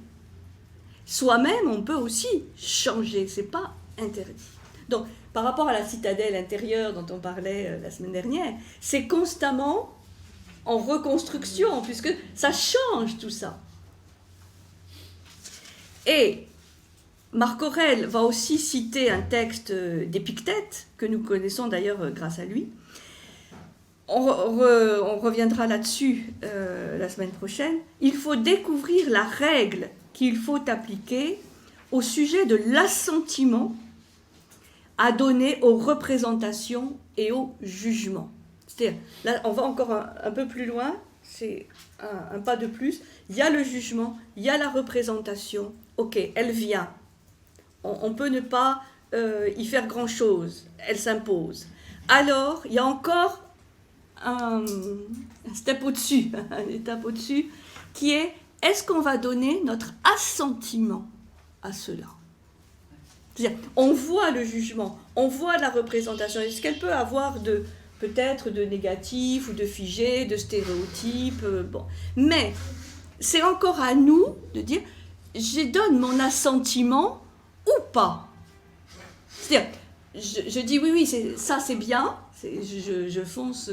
Soi-même, on peut aussi changer. Ce n'est pas interdit. Donc, par rapport à la citadelle intérieure dont on parlait la semaine dernière, c'est constamment en reconstruction, puisque ça change tout ça. Et Marc Aurèle va aussi citer un texte d'Épictète, que nous connaissons d'ailleurs grâce à lui. On reviendra là-dessus la semaine prochaine. Il faut découvrir la règle qu'il faut appliquer au sujet de l'assentiment à donner aux représentations et aux jugements. C'est-à-dire, là, on va encore un peu plus loin, c'est un pas de plus. Il y a le jugement, il y a la représentation. Ok, elle vient. On peut ne pas y faire grand-chose. Elle s'impose. Alors, il y a encore un step au-dessus, une étape au-dessus, qui est, est-ce qu'on va donner notre assentiment à cela ? C'est-à-dire, on voit le jugement, on voit la représentation. Est-ce qu'elle peut avoir peut-être de négatif ou de figé, de stéréotypes, bon. Mais c'est encore à nous de dire, je donne mon assentiment ou pas. C'est-à-dire, je dis oui, ça c'est bien, Je fonce,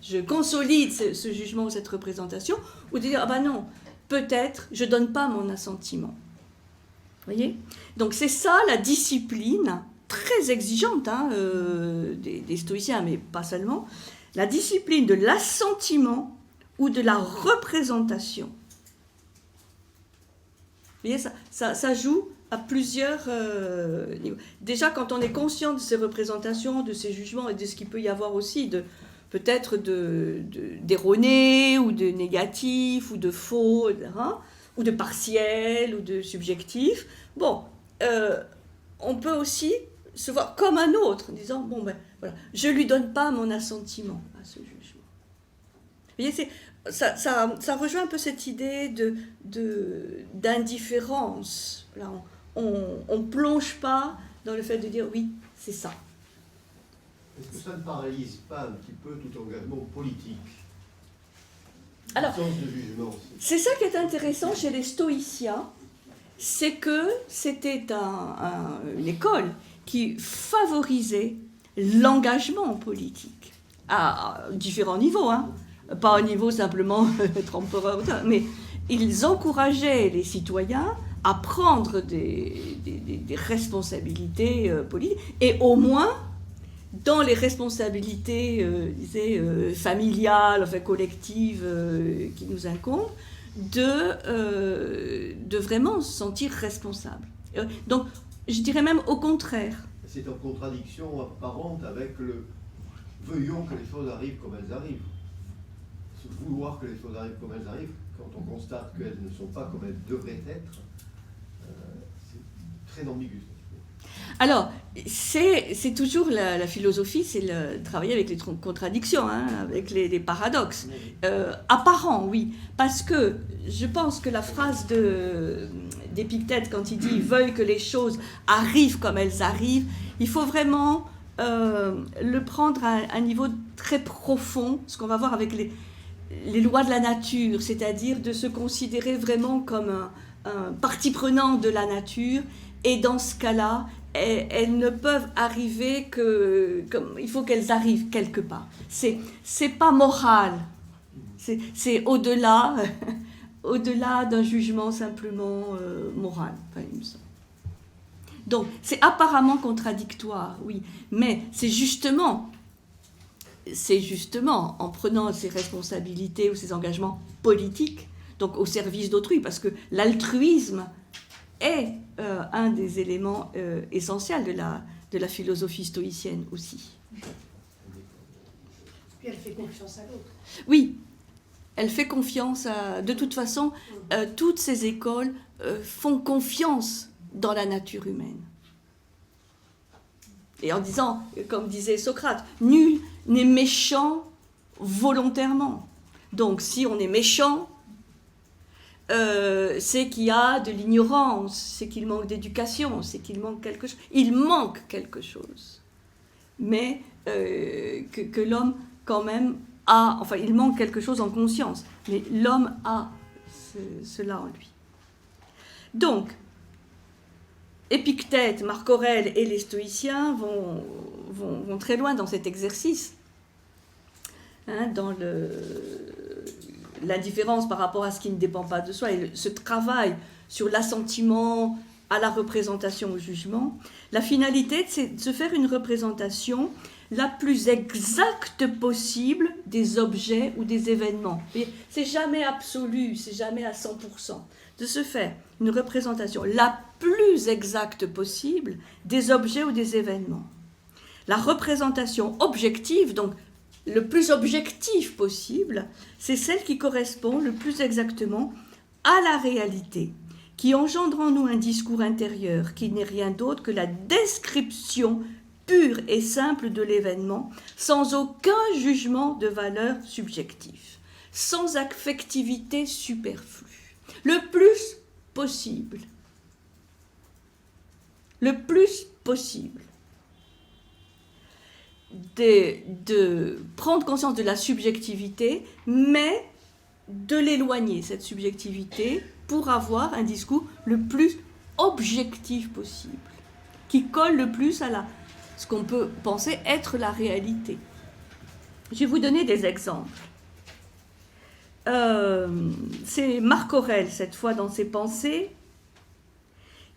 je consolide ce jugement ou cette représentation, ou de dire, ah ben non, peut-être je ne donne pas mon assentiment. Vous voyez ? Donc c'est ça la discipline, très exigeante des stoïciens, mais pas seulement, la discipline de l'assentiment ou de la représentation. Vous voyez, ça joue à plusieurs niveaux. Déjà, quand on est conscient de ces représentations, de ces jugements et de ce qu'il peut y avoir aussi peut-être d'erronés ou de négatifs ou de faux, etc., ou de partiels ou de subjectifs, on peut aussi se voir comme un autre, en disant, voilà, je ne lui donne pas mon assentiment à ce jugement. Vous voyez, ça rejoint un peu cette idée d'indifférence. Là, on ne plonge pas dans le fait de dire oui, c'est ça. Est-ce que ça ne paralyse pas un petit peu tout engagement politique? Alors, le sens de jugement, c'est ça qui est intéressant chez les stoïciens, c'est que c'était une école qui favorisait l'engagement politique à différents niveaux, pas au niveau simplement temporaire, mais ils encourageaient les citoyens à prendre des responsabilités politiques, et au moins dans les responsabilités familiales, collectives qui nous incombent, de vraiment se sentir responsable. Donc, je dirais même au contraire. c'est en contradiction apparente avec le « veuillons que les choses arrivent comme elles arrivent ». Vouloir que les choses arrivent comme elles arrivent, quand on constate qu'elles ne sont pas comme elles devraient être, c'est très ambigu. Alors, c'est toujours la philosophie, c'est travailler avec les contradictions, avec les paradoxes. Apparents, oui, parce que je pense que la phrase d'Épictète, quand il dit « veuille que les choses arrivent comme elles arrivent », il faut vraiment le prendre à un niveau très profond, ce qu'on va voir avec les lois de la nature, c'est-à-dire de se considérer vraiment comme un partie prenante de la nature, et dans ce cas-là, elles ne peuvent arriver il faut qu'elles arrivent quelque part. C'est pas moral, c'est au-delà d'un jugement simplement moral. Enfin, il me semble. Donc, c'est apparemment contradictoire, oui, mais c'est justement en prenant ses responsabilités ou ses engagements politiques, donc au service d'autrui, parce que l'altruisme est un des éléments essentiels de la philosophie stoïcienne aussi. Puis elle fait confiance à l'autre. Oui, elle fait confiance de toute façon, toutes ces écoles font confiance dans la nature humaine. Et en disant, comme disait Socrate, nul n'est méchant volontairement. Donc si on est méchant, c'est qu'il y a de l'ignorance, c'est qu'il manque d'éducation, c'est qu'il manque quelque chose. Il manque quelque chose. Mais que l'homme, quand même, il manque quelque chose en conscience. Mais l'homme a cela en lui. Donc, Épictète, Marc Aurèle et les stoïciens vont très loin dans cet exercice, dans l'indifférence par rapport à ce qui ne dépend pas de soi, et ce travail sur l'assentiment à la représentation, au jugement. La finalité, c'est de se faire une représentation la plus exacte possible des objets ou des événements. C'est jamais absolu, c'est jamais à 100%. De se faire une représentation la plus exacte possible des objets ou des événements. La représentation objective, donc le plus objectif possible, c'est celle qui correspond le plus exactement à la réalité, qui engendre en nous un discours intérieur qui n'est rien d'autre que la description pure et simple de l'événement, sans aucun jugement de valeur subjectif, sans affectivité superflue, le plus possible. Le plus possible. De prendre conscience de la subjectivité, mais de l'éloigner, cette subjectivité, pour avoir un discours le plus objectif possible, qui colle le plus à ce qu'on peut penser être la réalité. Je vais vous donner des exemples. C'est Marc Aurèle, cette fois dans ses pensées,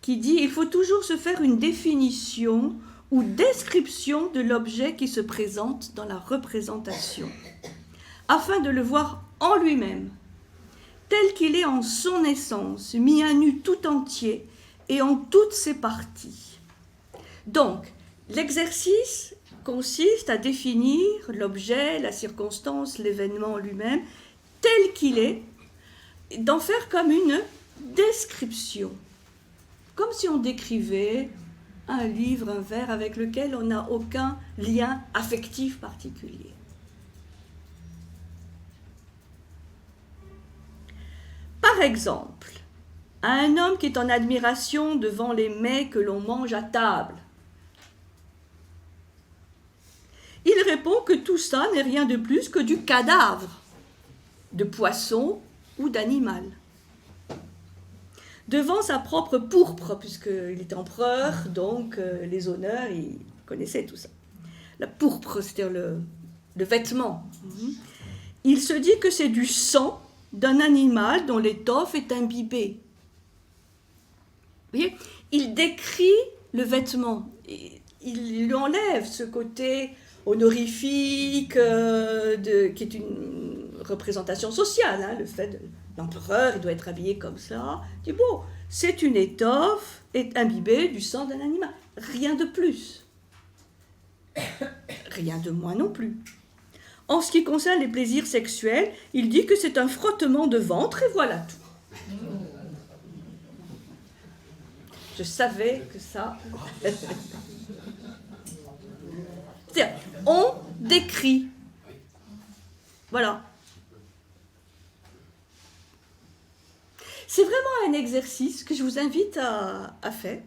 qui dit « Il faut toujours se faire une définition ou description de l'objet qui se présente dans la représentation, afin de le voir en lui-même, tel qu'il est en son essence, mis à nu tout entier et en toutes ses parties. » Donc, l'exercice consiste à définir l'objet, la circonstance, l'événement lui-même, tel qu'il est, d'en faire comme une description, comme si on décrivait un livre, un vers avec lequel on n'a aucun lien affectif particulier. Par exemple, à un homme qui est en admiration devant les mets que l'on mange à table, il répond que tout ça n'est rien de plus que du cadavre de poisson ou d'animal. Devant sa propre pourpre, puisqu'il était empereur, donc les honneurs, il connaissait tout ça. La pourpre, c'est-à-dire le vêtement. Il se dit que c'est du sang d'un animal dont l'étoffe est imbibée. Vous voyez, il décrit le vêtement. Il lui enlève ce côté honorifique, qui est une représentation sociale, hein, le fait de l'empereur, il doit être habillé comme ça. Il dit, bon, c'est une étoffe imbibée du sang d'un animal. Rien de plus. Rien de moins non plus. En ce qui concerne les plaisirs sexuels, il dit que c'est un frottement de ventre et voilà tout. Je savais que ça... C'est-à-dire, on décrit. Voilà. C'est vraiment un exercice que je vous invite à faire.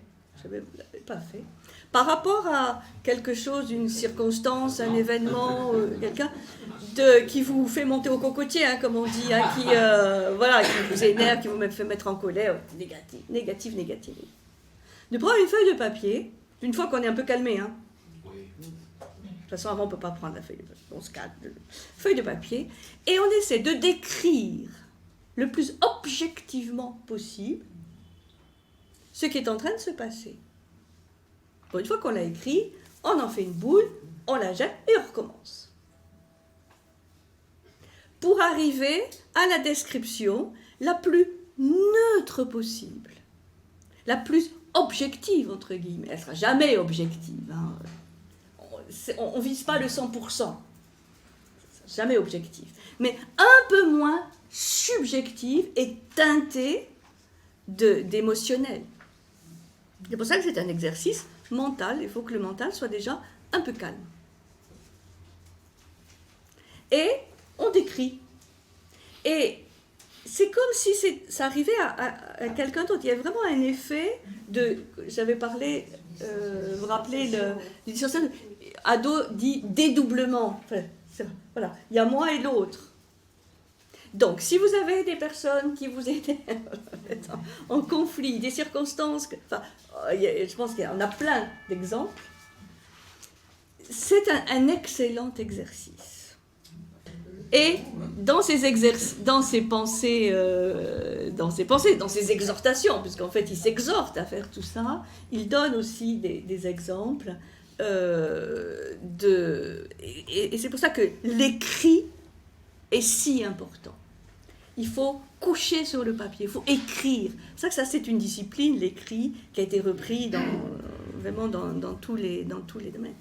Je ne l'avais pas fait. Par rapport à quelque chose, une circonstance, un événement, quelqu'un qui vous fait monter au cocotier, hein, comme on dit, hein, qui vous énerve, qui vous fait mettre en colère, négatif. De prendre une feuille de papier, une fois qu'on est un peu calmé, hein. De toute façon, avant, on ne peut pas prendre la feuille de papier. On se calme. Feuille de papier. Et on essaie de décrire le plus objectivement possible ce qui est en train de se passer. Bon, une fois qu'on l'a écrit, on en fait une boule, on la jette et on recommence. Pour arriver à la description la plus neutre possible, la plus objective, entre guillemets. Elle ne sera jamais objective, hein. On ne vise pas le 100%. Jamais objectif. Mais un peu moins subjective et teintée d'émotionnel. C'est pour ça que c'est un exercice mental. Il faut que le mental soit déjà un peu calme. Et on décrit. Et c'est comme si ça arrivait à quelqu'un d'autre. Il y a vraiment un effet de... J'avais parlé... vous vous rappelez Ado dit dédoublement. Enfin, voilà, il y a moi et l'autre. Donc, si vous avez des personnes qui vous énervent en conflit, des circonstances, je pense qu'il y en a plein d'exemples, c'est un excellent exercice. Et dans ses pensées, dans ses exhortations, puisqu'en fait il s'exhorte à faire tout ça, il donne aussi des exemples. Et c'est pour ça que l'écrit est si important. Il faut coucher sur le papier, il faut écrire. C'est pour ça que ça c'est une discipline, l'écrit, qui a été repris vraiment dans tous les domaines.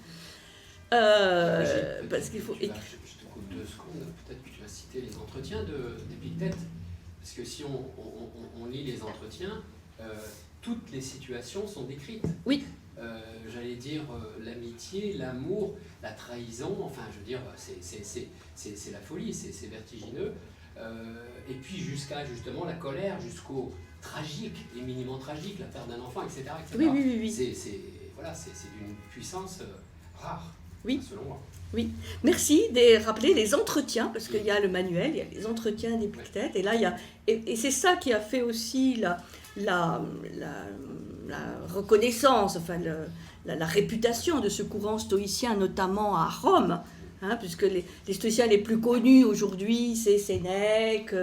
Parce qu'il faut écrire. Je te coupe 2 secondes, peut-être que tu vas citer les entretiens d'Épictète. Parce que si on lit les entretiens, toutes les situations sont décrites. Oui. J'allais dire l'amitié, l'amour, la trahison, enfin je veux dire c'est la folie, c'est vertigineux. Et puis jusqu'à justement la colère, jusqu'au tragique, éminemment tragique, la perte d'un enfant, etc. Oui. C'est d'une puissance rare, selon moi. Oui, merci de rappeler les entretiens, parce qu'il y a le manuel, il y a les entretiens d'Épictète, et là il y a... Et c'est ça qui a fait aussi la reconnaissance, enfin la réputation de ce courant stoïcien, notamment à Rome, puisque les stoïciens les plus connus aujourd'hui, c'est Sénèque,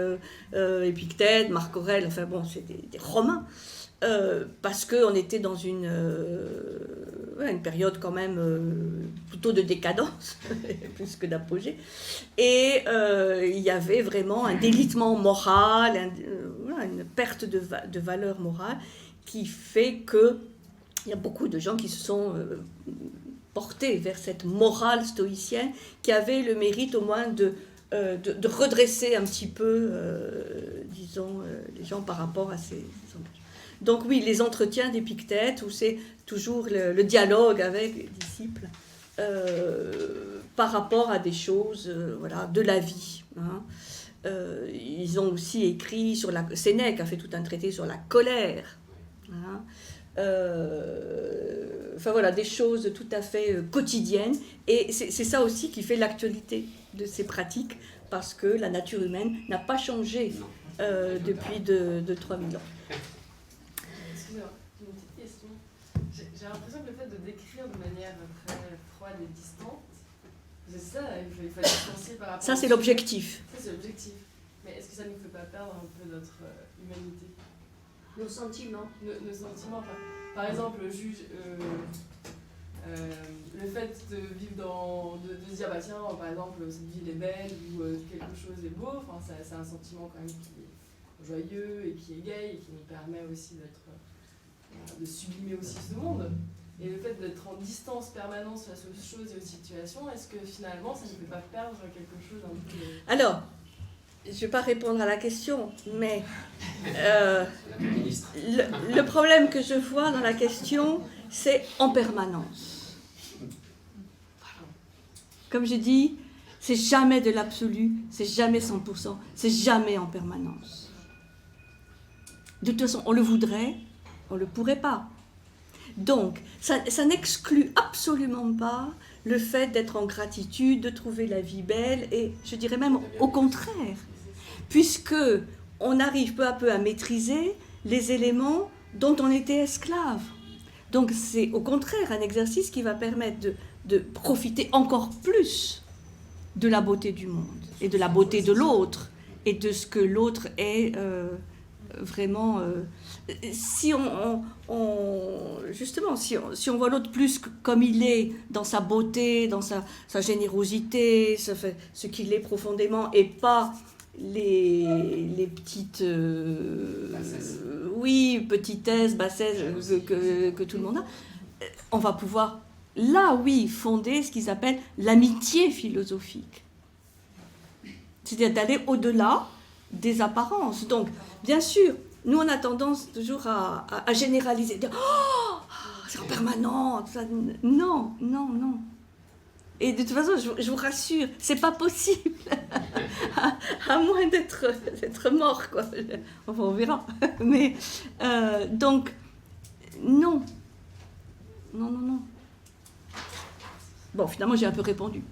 Épictète, Marc Aurèle, enfin bon, c'est des Romains, parce qu'on était dans une période quand même plutôt de décadence, plus que d'apogée, et il y avait vraiment un délitement moral, une perte de valeur morale, qui fait que il y a beaucoup de gens qui se sont portés vers cette morale stoïcienne qui avait le mérite au moins de redresser un petit peu, disons, les gens par rapport à ces engagements. Donc oui, les entretiens d'Épictète, où c'est toujours le dialogue avec les disciples par rapport à des choses de la vie. Ils ont aussi écrit sur la... Sénèque a fait tout un traité sur la colère. Enfin voilà, des choses tout à fait quotidiennes, et c'est ça aussi qui fait l'actualité de ces pratiques, parce que la nature humaine n'a pas changé depuis de 3000 ans. Excusez-moi, j'ai une petite question. J'ai l'impression que le fait de décrire de manière très froide et distante, c'est ça, il faut distancier par rapport Ça, c'est l'objectif. Ça, c'est l'objectif. Mais est-ce que ça ne nous fait pas perdre un peu notre humanité? Nos sentiments. Nos sentiments. Par exemple, le juge, le fait de vivre de se dire, bah tiens, par exemple, cette ville est belle ou quelque chose est beau, c'est un sentiment quand même qui est joyeux et qui est gai et qui nous permet aussi de sublimer aussi ce monde. Et le fait d'être en distance permanente face aux choses et aux situations, est-ce que finalement ça ne fait pas perdre quelque chose un peu Alors, je ne vais pas répondre à la question, mais le problème que je vois dans la question, c'est en permanence. Comme je dis, c'est jamais de l'absolu, c'est jamais 100%, c'est jamais en permanence. De toute façon, on le voudrait, on ne le pourrait pas. Donc, ça n'exclut absolument pas le fait d'être en gratitude, de trouver la vie belle, et je dirais même au contraire, puisque on arrive peu à peu à maîtriser les éléments dont on était esclave. Donc c'est au contraire un exercice qui va permettre de profiter encore plus de la beauté du monde, et de la beauté de l'autre, et de ce que l'autre est vraiment... si on voit l'autre plus comme il est, dans sa beauté, dans sa générosité, ce qu'il est profondément, et pas les petites petitesses, bassesses que tout le monde a, on va pouvoir là fonder ce qu'ils appellent l'amitié philosophique, c'est-à-dire d'aller au-delà des apparences. Donc bien sûr, nous on a tendance toujours à généraliser, dire oh, c'est en permanence, ça, non. Et de toute façon, je vous rassure, c'est pas possible, à moins d'être mort, quoi. Enfin, on verra. Mais donc, non. Bon, finalement, j'ai un peu répondu.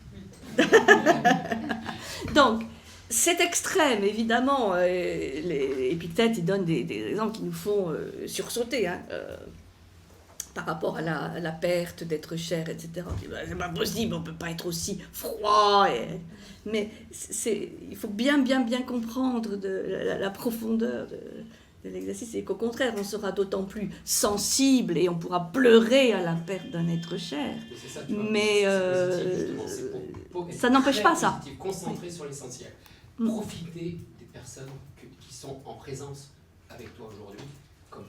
Donc, c'est extrême, évidemment. Épictète, il donne des exemples qui nous font sursauter, par rapport à la perte d'être cher, etc. C'est pas possible, on ne peut pas être aussi froid. Mais il faut bien comprendre la profondeur de l'exercice, et qu'au contraire, on sera d'autant plus sensible et on pourra pleurer à la perte d'un être cher. Mais ça n'empêche pas ça. Concentrer sur l'essentiel. Profiter des personnes qui sont en présence avec toi aujourd'hui, comme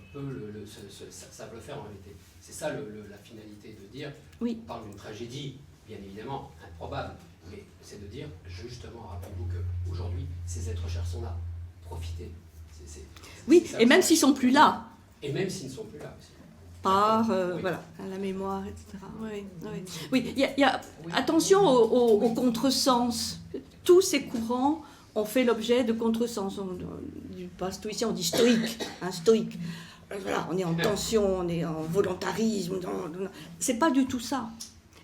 savent le faire en réalité. C'est ça la finalité, de dire, oui. On parle d'une tragédie, bien évidemment, improbable, mais c'est de dire, justement, rappelez-vous qu'aujourd'hui, ces êtres chers sont là. Profitez. Oui, et même s'ils ne sont plus là. Et même s'ils ne sont plus là aussi. Par voilà, la mémoire, etc. Oui, il y a attention au contresens. Tous ces courants ont fait l'objet de contresens. Pas stoïcien, on dit stoïque. Stoïque. Voilà, on est en tension, on est en volontarisme. C'est pas du tout ça.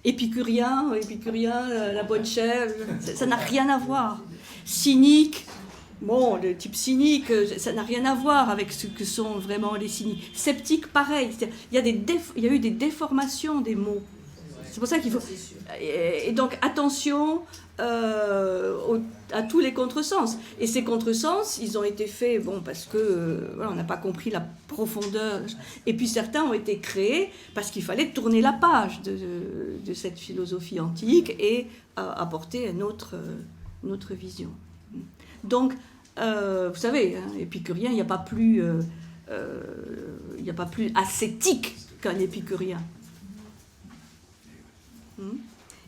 Épicurien, la bonne chair, ça n'a rien à voir. Cynique, bon, le type cynique, ça n'a rien à voir avec ce que sont vraiment les cyniques. Sceptique, pareil. Il y a eu des déformations des mots. C'est pour ça qu'il faut... C'est sûr. Et donc, attention à tous les contresens. Et ces contresens, ils ont été faits, bon, parce que voilà, on n'a pas compris la profondeur. Et puis certains ont été créés parce qu'il fallait tourner la page de cette philosophie antique et apporter une autre vision. Donc, vous savez, hein, épicurien, il n'y a pas plus ascétique qu'un épicurien.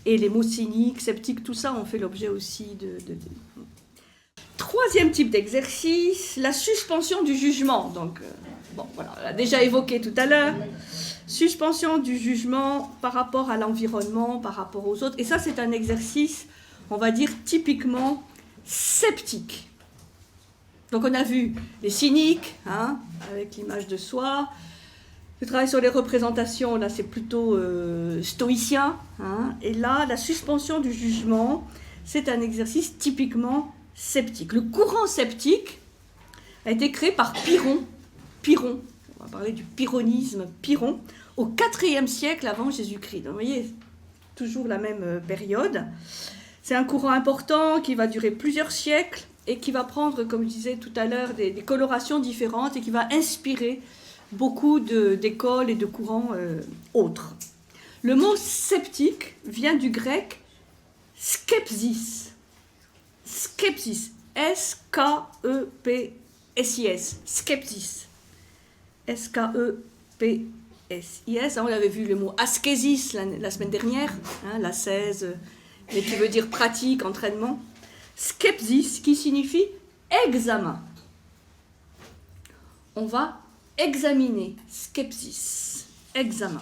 Et les mots cyniques, sceptiques, tout ça ont fait l'objet aussi de... Troisième type d'exercice, la suspension du jugement. Donc, bon, voilà, on l'a déjà évoqué tout à l'heure. Suspension du jugement par rapport à l'environnement, par rapport aux autres. Et ça, c'est un exercice, on va dire, typiquement sceptique. Donc, on a vu les cyniques, hein, avec l'image de soi. Le travail sur les représentations, là, c'est plutôt stoïcien. Hein, et là, la suspension du jugement, c'est un exercice typiquement sceptique. Le courant sceptique a été créé par Pyrrhon. Pyrrhon, on va parler du pyrrhonisme. Pyrrhon, au IVe siècle avant Jésus-Christ. Donc, vous voyez, toujours la même période. C'est un courant important qui va durer plusieurs siècles et qui va prendre, comme je disais tout à l'heure, des colorations différentes et qui va inspirer beaucoup d'écoles et de courants autres. Le mot sceptique vient du grec skepsis. Skepsis. S-K-E-P-S-I-S. Skepsis. S-K-E-P-S-I-S. On avait vu le mot ascésis la semaine dernière, hein, l'ascèse, mais qui veut dire pratique, entraînement. Skepsis, qui signifie examen. On va examiner, skepsis, examen.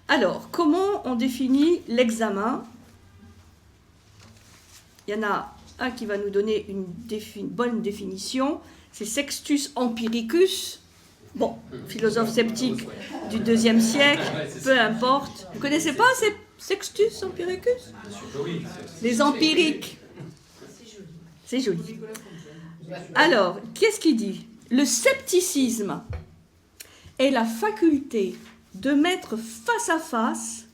Alors, comment on définit l'examen? Il y en a un qui va nous donner une bonne définition, c'est Sextus Empiricus, bon, philosophe sceptique du IIe siècle, peu importe. Vous ne connaissez pas Sextus Empiricus? Les empiriques. C'est joli. Alors, qu'est-ce qu'il dit? Le scepticisme est la faculté de mettre face à face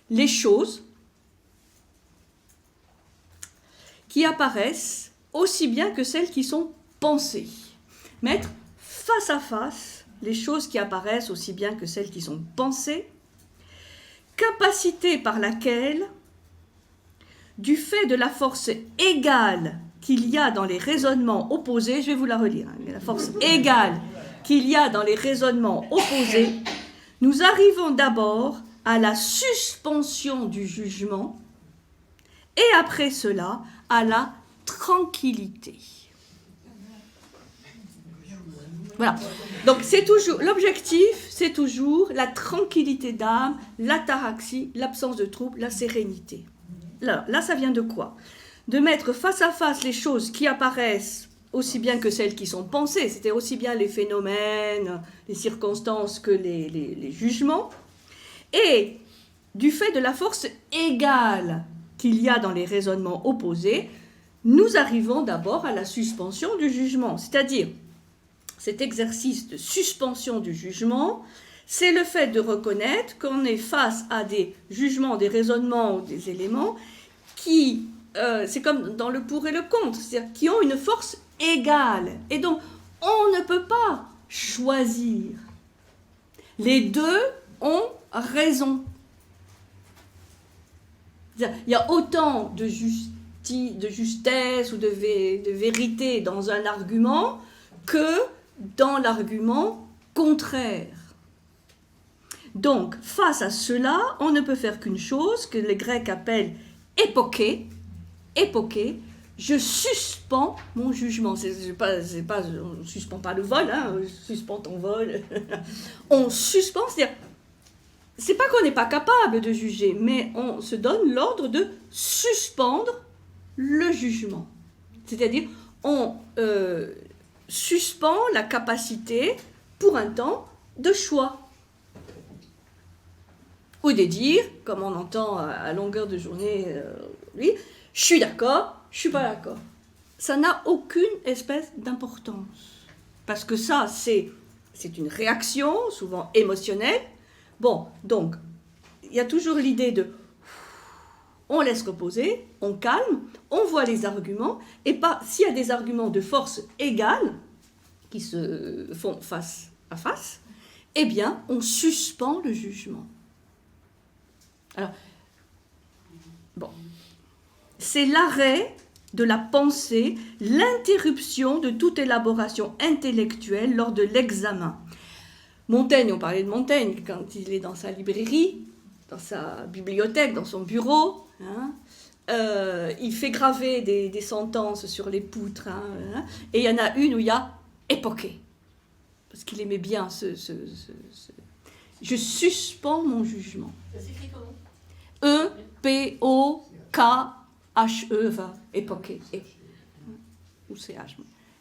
les choses qui apparaissent aussi bien que celles qui sont pensées. Mettre face à face les choses qui apparaissent aussi bien que celles qui sont pensées, capacité par laquelle, du fait de la force égale qu'il y a dans les raisonnements opposés, je vais vous la relire, hein, la force égale qu'il y a dans les raisonnements opposés, nous arrivons d'abord à la suspension du jugement et après cela à la tranquillité. Voilà. Donc c'est toujours l'objectif, c'est toujours la tranquillité d'âme, l'ataraxie, l'absence de trouble, la sérénité. Là, ça vient de quoi? De mettre face à face les choses qui apparaissent aussi bien que celles qui sont pensées, c'est-à-dire aussi bien les phénomènes, les circonstances que les jugements, et du fait de la force égale qu'il y a dans les raisonnements opposés, nous arrivons d'abord à la suspension du jugement, c'est-à-dire cet exercice de suspension du jugement, c'est le fait de reconnaître qu'on est face à des jugements, des raisonnements ou des éléments qui, c'est comme dans le pour et le contre, c'est-à-dire qui ont une force égale. Et donc, on ne peut pas choisir. Les deux ont raison. Il y a autant de justesse ou de vérité dans un argument que dans l'argument contraire. Donc, face à cela, on ne peut faire qu'une chose que les Grecs appellent époquer. Époquer, je suspends mon jugement. On ne suspend pas le vol, hein, on suspend ton vol. On suspend, c'est-à-dire, c'est pas qu'on n'est pas capable de juger, mais on se donne l'ordre de suspendre le jugement. C'est-à-dire, on suspend la capacité, pour un temps, de choix. Ou de dire, comme on entend à longueur de journée, je suis d'accord, je suis pas d'accord. Ça n'a aucune espèce d'importance. Parce que ça, c'est une réaction, souvent émotionnelle. Bon, donc, il y a toujours l'idée de on laisse reposer, on calme, on voit les arguments, et pas s'il y a des arguments de force égale qui se font face à face, eh bien, on suspend le jugement. Alors, bon, c'est l'arrêt de la pensée, l'interruption de toute élaboration intellectuelle lors de l'examen. Montaigne, on parlait de Montaigne, quand il est dans sa librairie, dans sa bibliothèque, dans son bureau, hein, il fait graver des sentences sur les poutres, hein, et il y en a une où il y a « époqué », parce qu'il aimait bien Je suspends mon jugement. Ça s'écrit comment? E-P-O-K-H-E, enfin, époqué. Ou c'est H.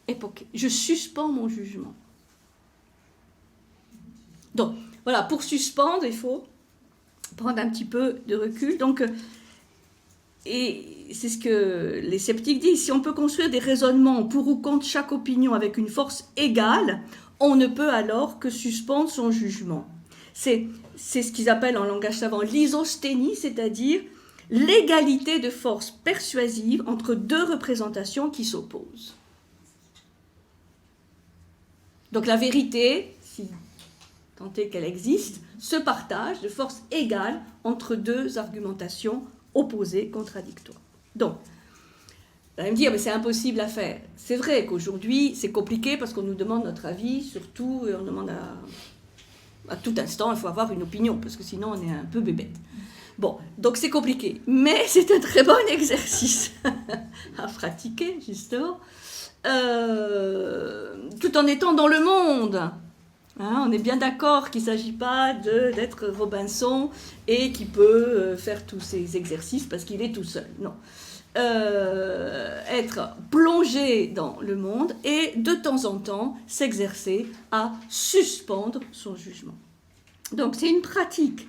Époqué. Je suspends mon jugement. Donc, voilà, pour suspendre, il faut prendre un petit peu de recul. Donc, et c'est ce que les sceptiques disent. Si on peut construire des raisonnements pour ou contre chaque opinion avec une force égale, on ne peut alors que suspendre son jugement. C'est ce qu'ils appellent en langage savant l'isosthénie, c'est-à-dire l'égalité de force persuasive entre deux représentations qui s'opposent. Donc la vérité, si tant est qu'elle existe, se partage de force égale entre deux argumentations opposées, contradictoires. Donc, vous allez me dire, mais c'est impossible à faire. C'est vrai qu'aujourd'hui, c'est compliqué parce qu'on nous demande notre avis, surtout, et on demande à tout instant, il faut avoir une opinion, parce que sinon on est un peu bébête. Bon, donc c'est compliqué, mais c'est un très bon exercice à pratiquer, justement, tout en étant dans le monde. Hein, on est bien d'accord qu'il ne s'agit pas d'être Robinson et qui peut faire tous ces exercices parce qu'il est tout seul. Non. Être plongé dans le monde et de temps en temps s'exercer à suspendre son jugement. Donc c'est une pratique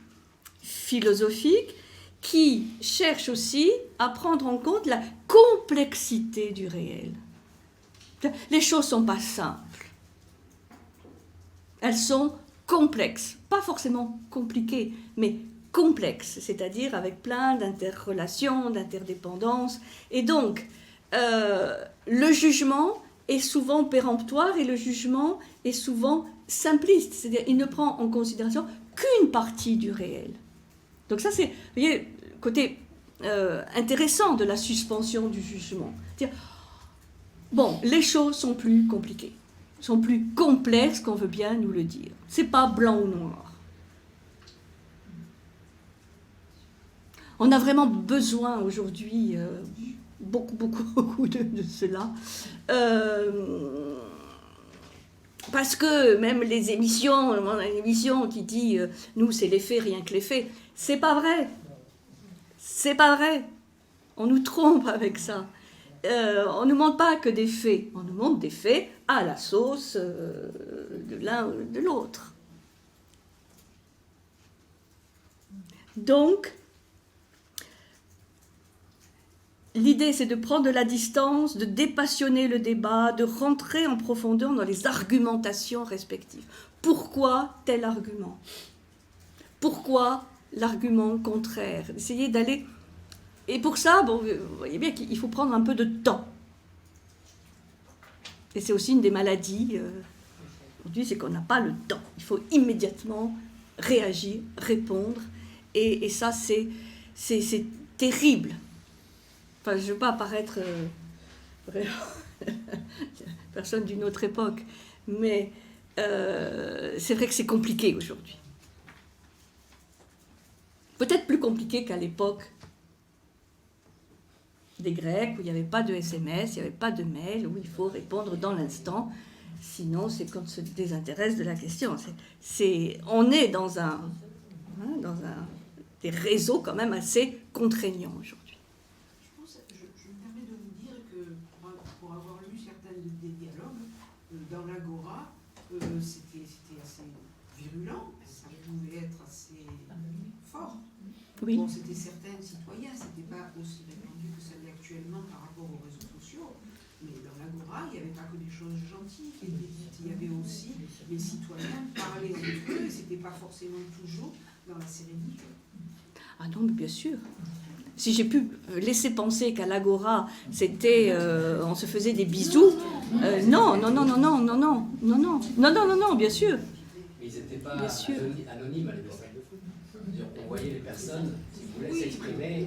philosophique qui cherche aussi à prendre en compte la complexité du réel. Les choses ne sont pas simples. Elles sont complexes, pas forcément compliquées, mais complexes, c'est-à-dire avec plein d'interrelations, d'interdépendances. Et donc, le jugement est souvent péremptoire et le jugement est souvent simpliste, c'est-à-dire il ne prend en considération qu'une partie du réel. Donc ça, c'est, vous voyez, le côté intéressant de la suspension du jugement. C'est-à-dire, bon, les choses sont plus compliquées, sont plus complexes qu'on veut bien nous le dire. C'est pas blanc ou noir. On a vraiment besoin aujourd'hui, beaucoup de cela. Parce que même les émissions, on a une émission qui dit nous c'est les faits, rien que les faits. C'est pas vrai. C'est pas vrai. On nous trompe avec ça. On ne nous montre pas que des faits. On nous montre des faits à la sauce de l'un ou de l'autre. Donc, l'idée, c'est de prendre de la distance, de dépassionner le débat, de rentrer en profondeur dans les argumentations respectives. Pourquoi tel argument? Pourquoi l'argument contraire? Essayer d'aller... Et pour ça, bon, vous voyez bien qu'il faut prendre un peu de temps. Et c'est aussi une des maladies aujourd'hui, c'est qu'on n'a pas le temps. Il faut immédiatement réagir, répondre. Et ça, c'est terrible. Enfin, je ne veux pas apparaître personne d'une autre époque, mais c'est vrai que c'est compliqué aujourd'hui. Peut-être plus compliqué qu'à l'époque des Grecs, où il n'y avait pas de SMS, il n'y avait pas de mail, où il faut répondre dans l'instant, sinon c'est qu'on se désintéresse de la question. On est dans des réseaux quand même assez contraignants aujourd'hui. Je me permets de vous dire que pour avoir lu certains des dialogues dans l'Agora, c'était assez virulent, ça pouvait être assez fort. Oui. Bon, c'était certains citoyens, c'était pas aussi répandu que ça l'est actuellement par rapport aux réseaux sociaux, mais dans l'Agora, il n'y avait pas que des choses gentilles qui étaient dites, il y avait aussi les citoyens parlaient entre eux, et c'était pas forcément toujours dans la sérénité. Ah non, mais bien sûr. Si j'ai pu laisser penser qu'à l'Agora, c'était, on se faisait des bisous, non, bien sûr. Mais ils n'étaient pas Bien sûr. anonymes à l'époque. C'est-à-dire qu'on voyait les personnes qui voulaient s'exprimer.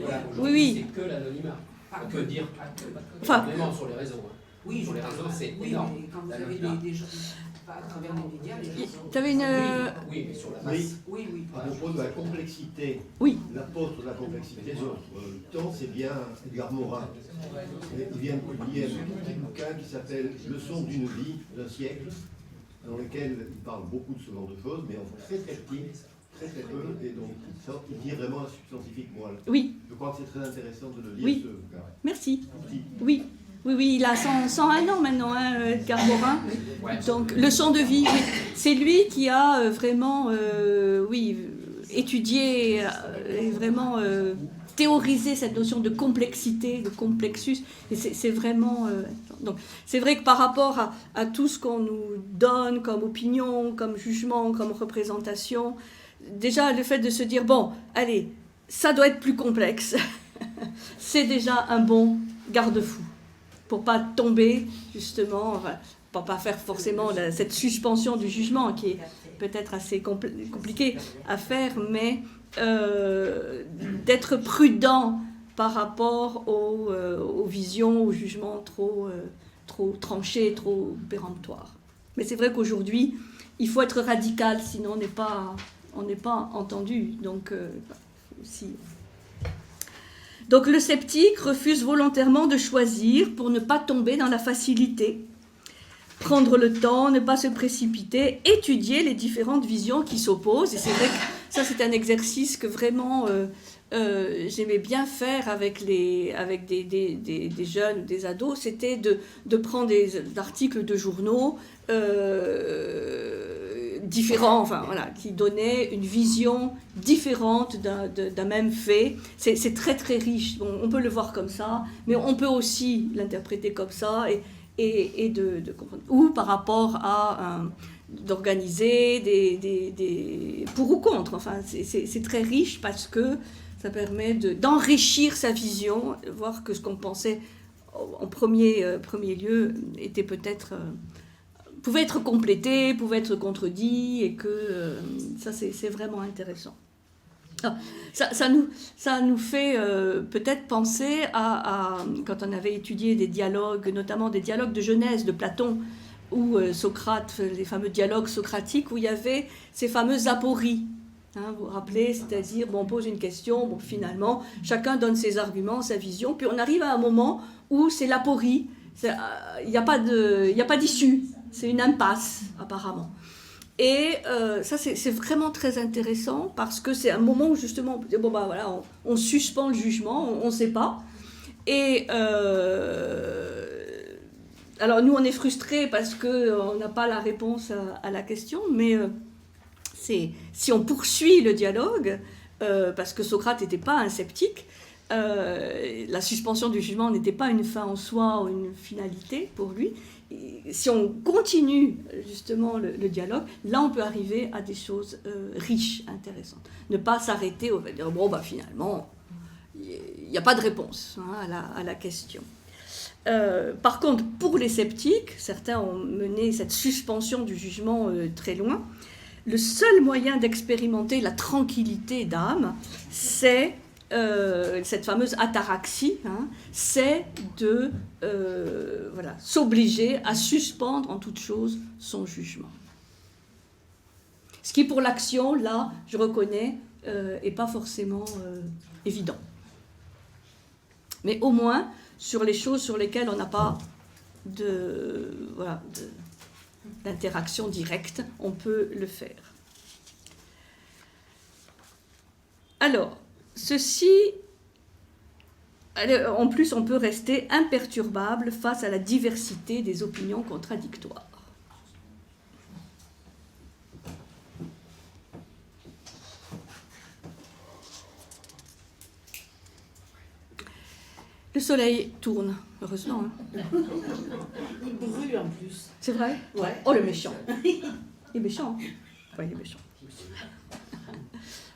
Voilà, Oui, oui. c'est que l'anonymat. On peut dire Enfin, vraiment sur les réseaux. Hein. Oui, Sur les réseaux, c'est oui, énorme. mais quand vous avez des gens, pas à travers les médias, les gens sont... tu avais une... Oui, mais sur la Oui, masse. Oui, oui. à propos de la complexité, Oui. l'apôtre de la complexité de notre temps, c'est bien Edgar Morin. Et il vient de publier un petit bouquin qui s'appelle Leçon d'une vie, d'un siècle, dans lequel il parle beaucoup de ce genre de choses, mais en très très petit, très très peu, et donc il dit vraiment un substantifique moelle. Oui, Je crois que c'est très intéressant de le lire, Oui. ce bouquin. merci. Petit. Oui, il a 101 ans maintenant, hein, Edgar Morin. Donc, leçon de vie, oui. C'est lui qui a vraiment, étudié et vraiment théorisé cette notion de complexité, de complexus. Et c'est vraiment... donc, c'est vrai que par rapport à tout ce qu'on nous donne comme opinion, comme jugement, comme représentation, déjà le fait de se dire, bon, allez, ça doit être plus complexe, c'est déjà un bon garde-fou. Pour pas tomber, justement, pour pas faire forcément cette suspension du jugement qui est peut-être assez compliquée à faire, mais d'être prudent par rapport aux visions, aux jugements trop tranchés, trop péremptoires. Mais c'est vrai qu'aujourd'hui, il faut être radical, sinon on n'est pas entendu. Donc, aussi... Donc le sceptique refuse volontairement de choisir pour ne pas tomber dans la facilité. Prendre le temps, ne pas se précipiter, étudier les différentes visions qui s'opposent. Et c'est vrai que ça, c'est un exercice que vraiment j'aimais bien faire avec des jeunes, des ados. C'était de prendre des articles de journaux différents, enfin voilà, qui donnaient une vision différente d'un même fait. C'est très très riche. Bon, on peut le voir comme ça, mais on peut aussi l'interpréter comme ça et de comprendre. Ou par rapport à d'organiser des pour ou contre. Enfin, c'est très riche parce que ça permet d'enrichir sa vision, voir que ce qu'on pensait en premier lieu était peut-être pouvait être complété, pouvait être contredit, et que ça c'est vraiment intéressant. Alors, ça nous fait peut-être penser à quand on avait étudié des dialogues, notamment des dialogues de Genèse de Platon, où Socrate, les fameux dialogues socratiques, où il y avait ces fameuses apories. Hein, vous vous rappelez, c'est-à-dire, bon, on pose une question, bon, finalement, chacun donne ses arguments, sa vision, puis on arrive à un moment où c'est l'aporie, il n'y a pas d'issue. C'est une impasse, apparemment. Et ça, c'est vraiment très intéressant parce que c'est un moment où, justement, bon, bah, voilà, on suspend le jugement, on ne sait pas. Et alors, nous, on est frustrés parce qu'on n'a pas la réponse à la question, mais si on poursuit le dialogue, parce que Socrate n'était pas un sceptique, la suspension du jugement n'était pas une fin en soi ou une finalité pour lui. Si on continue justement le dialogue, là on peut arriver à des choses riches, intéressantes. Ne pas s'arrêter au fait de dire bon bah finalement il n'y a pas de réponse à la question. Par contre, pour les sceptiques, certains ont mené cette suspension du jugement très loin. Le seul moyen d'expérimenter la tranquillité d'âme, c'est cette fameuse ataraxie, c'est de s'obliger à suspendre en toute chose son jugement. Ce qui pour l'action, là, je reconnais, n'est pas forcément évident. Mais au moins, sur les choses sur lesquelles on n'a pas d'interaction directe, on peut le faire. Alors, ceci, en plus, on peut rester imperturbable face à la diversité des opinions contradictoires. Le soleil tourne, heureusement. Il brûle en plus. C'est vrai ? Ouais. Oh, le méchant. Il est méchant. Ouais, il est méchant.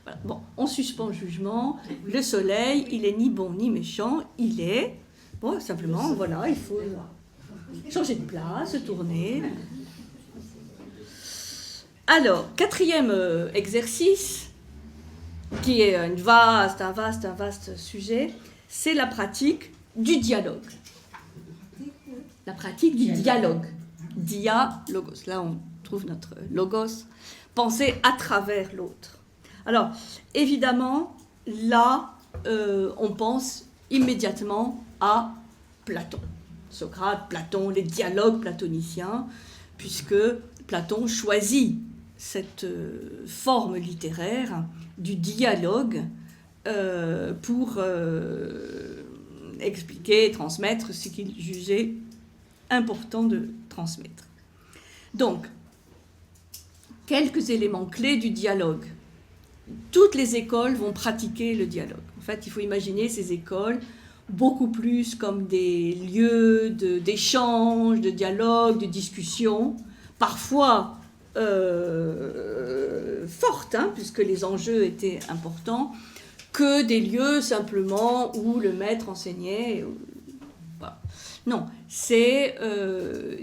Voilà. Bon, on suspend le jugement. Le soleil, il est ni bon ni méchant, il est... Bon, simplement, voilà, il faut changer de place, se tourner. Alors, quatrième exercice, qui est un vaste sujet, c'est la pratique du dialogue. La pratique du dialogue. Dialogos. Là, on trouve notre logos. Penser à travers l'autre. Alors, évidemment, là, on pense immédiatement à Platon. Socrate, Platon, les dialogues platoniciens, puisque Platon choisit cette forme littéraire du dialogue pour expliquer et transmettre ce qu'il jugeait important de transmettre. Donc, quelques éléments clés du dialogue. Toutes les écoles vont pratiquer le dialogue. En fait, il faut imaginer ces écoles beaucoup plus comme des lieux d'échange, de dialogue, de discussion, parfois fortes, puisque les enjeux étaient importants, que des lieux simplement où le maître enseignait. Voilà. Non, c'est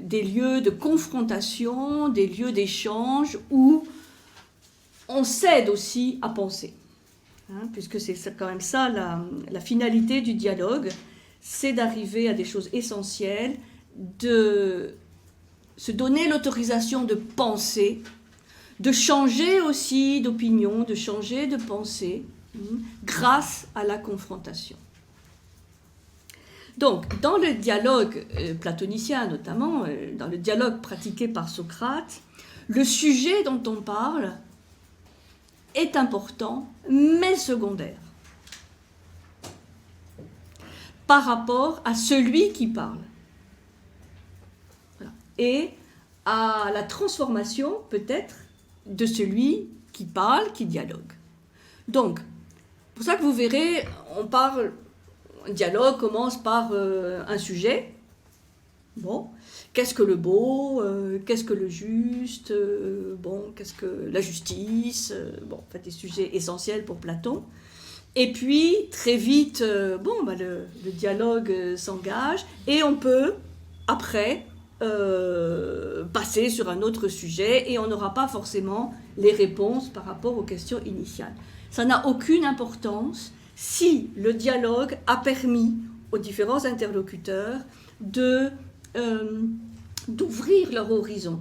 des lieux de confrontation, des lieux d'échange où on s'aide aussi à penser. Puisque c'est quand même ça la finalité du dialogue, c'est d'arriver à des choses essentielles, de se donner l'autorisation de penser, de changer aussi d'opinion, de changer de pensée, grâce à la confrontation. Donc, dans le dialogue platonicien notamment, dans le dialogue pratiqué par Socrate, le sujet dont on parle est important, mais secondaire, par rapport à celui qui parle. Voilà. Et à la transformation, peut-être, de celui qui parle, qui dialogue. Donc, c'est pour ça que vous verrez, un dialogue commence par un sujet. Bon, qu'est-ce que le beau, qu'est-ce que le juste, qu'est-ce que la justice, en fait des sujets essentiels pour Platon. Et puis très vite, le dialogue s'engage et on peut après passer sur un autre sujet et on n'aura pas forcément les réponses par rapport aux questions initiales. Ça n'a aucune importance si le dialogue a permis aux différents interlocuteurs d'ouvrir leur horizon,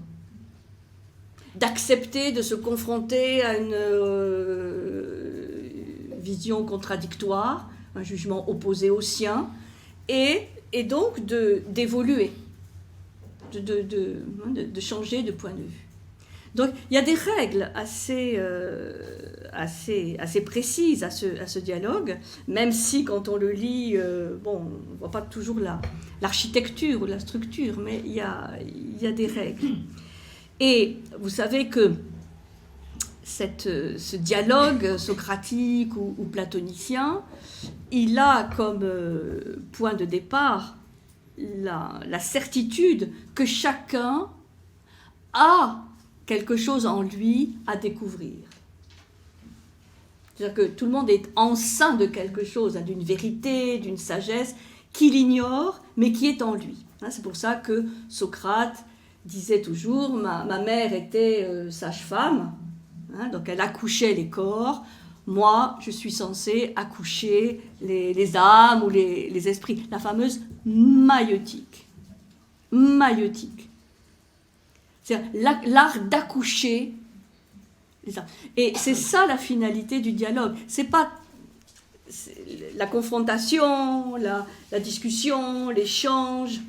d'accepter de se confronter à une vision contradictoire, un jugement opposé au sien, et donc d'évoluer, de changer de point de vue. Donc il y a des règles assez précises à ce dialogue, même si quand on le lit, on ne voit pas toujours l'architecture ou la structure, mais il y a des règles. Et vous savez que ce dialogue socratique ou platonicien, il a comme point de départ la certitude que chacun a quelque chose en lui à découvrir. C'est-à-dire que tout le monde est enceint de quelque chose, d'une vérité, d'une sagesse qu'il ignore, mais qui est en lui. C'est pour ça que Socrate disait toujours « ma mère était sage-femme, donc elle accouchait les corps, moi je suis censé accoucher les âmes ou les esprits ». La fameuse maïeutique. Maïeutique. C'est-à-dire l'art d'accoucher les âmes. Et c'est ça la finalité du dialogue. C'est pas la confrontation, la discussion, l'échange,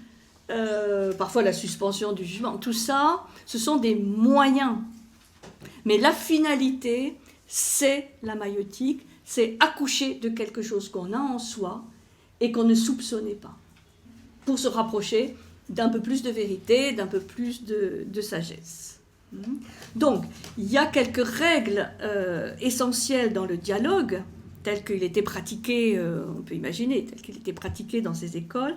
parfois la suspension du jugement. Tout ça, ce sont des moyens. Mais la finalité, c'est la maïeutique, c'est accoucher de quelque chose qu'on a en soi et qu'on ne soupçonnait pas, pour se rapprocher d'un peu plus de vérité, d'un peu plus de sagesse. Donc, il y a quelques règles essentielles dans le dialogue, tel qu'il était pratiqué, on peut imaginer, tel qu'il était pratiqué dans ces écoles.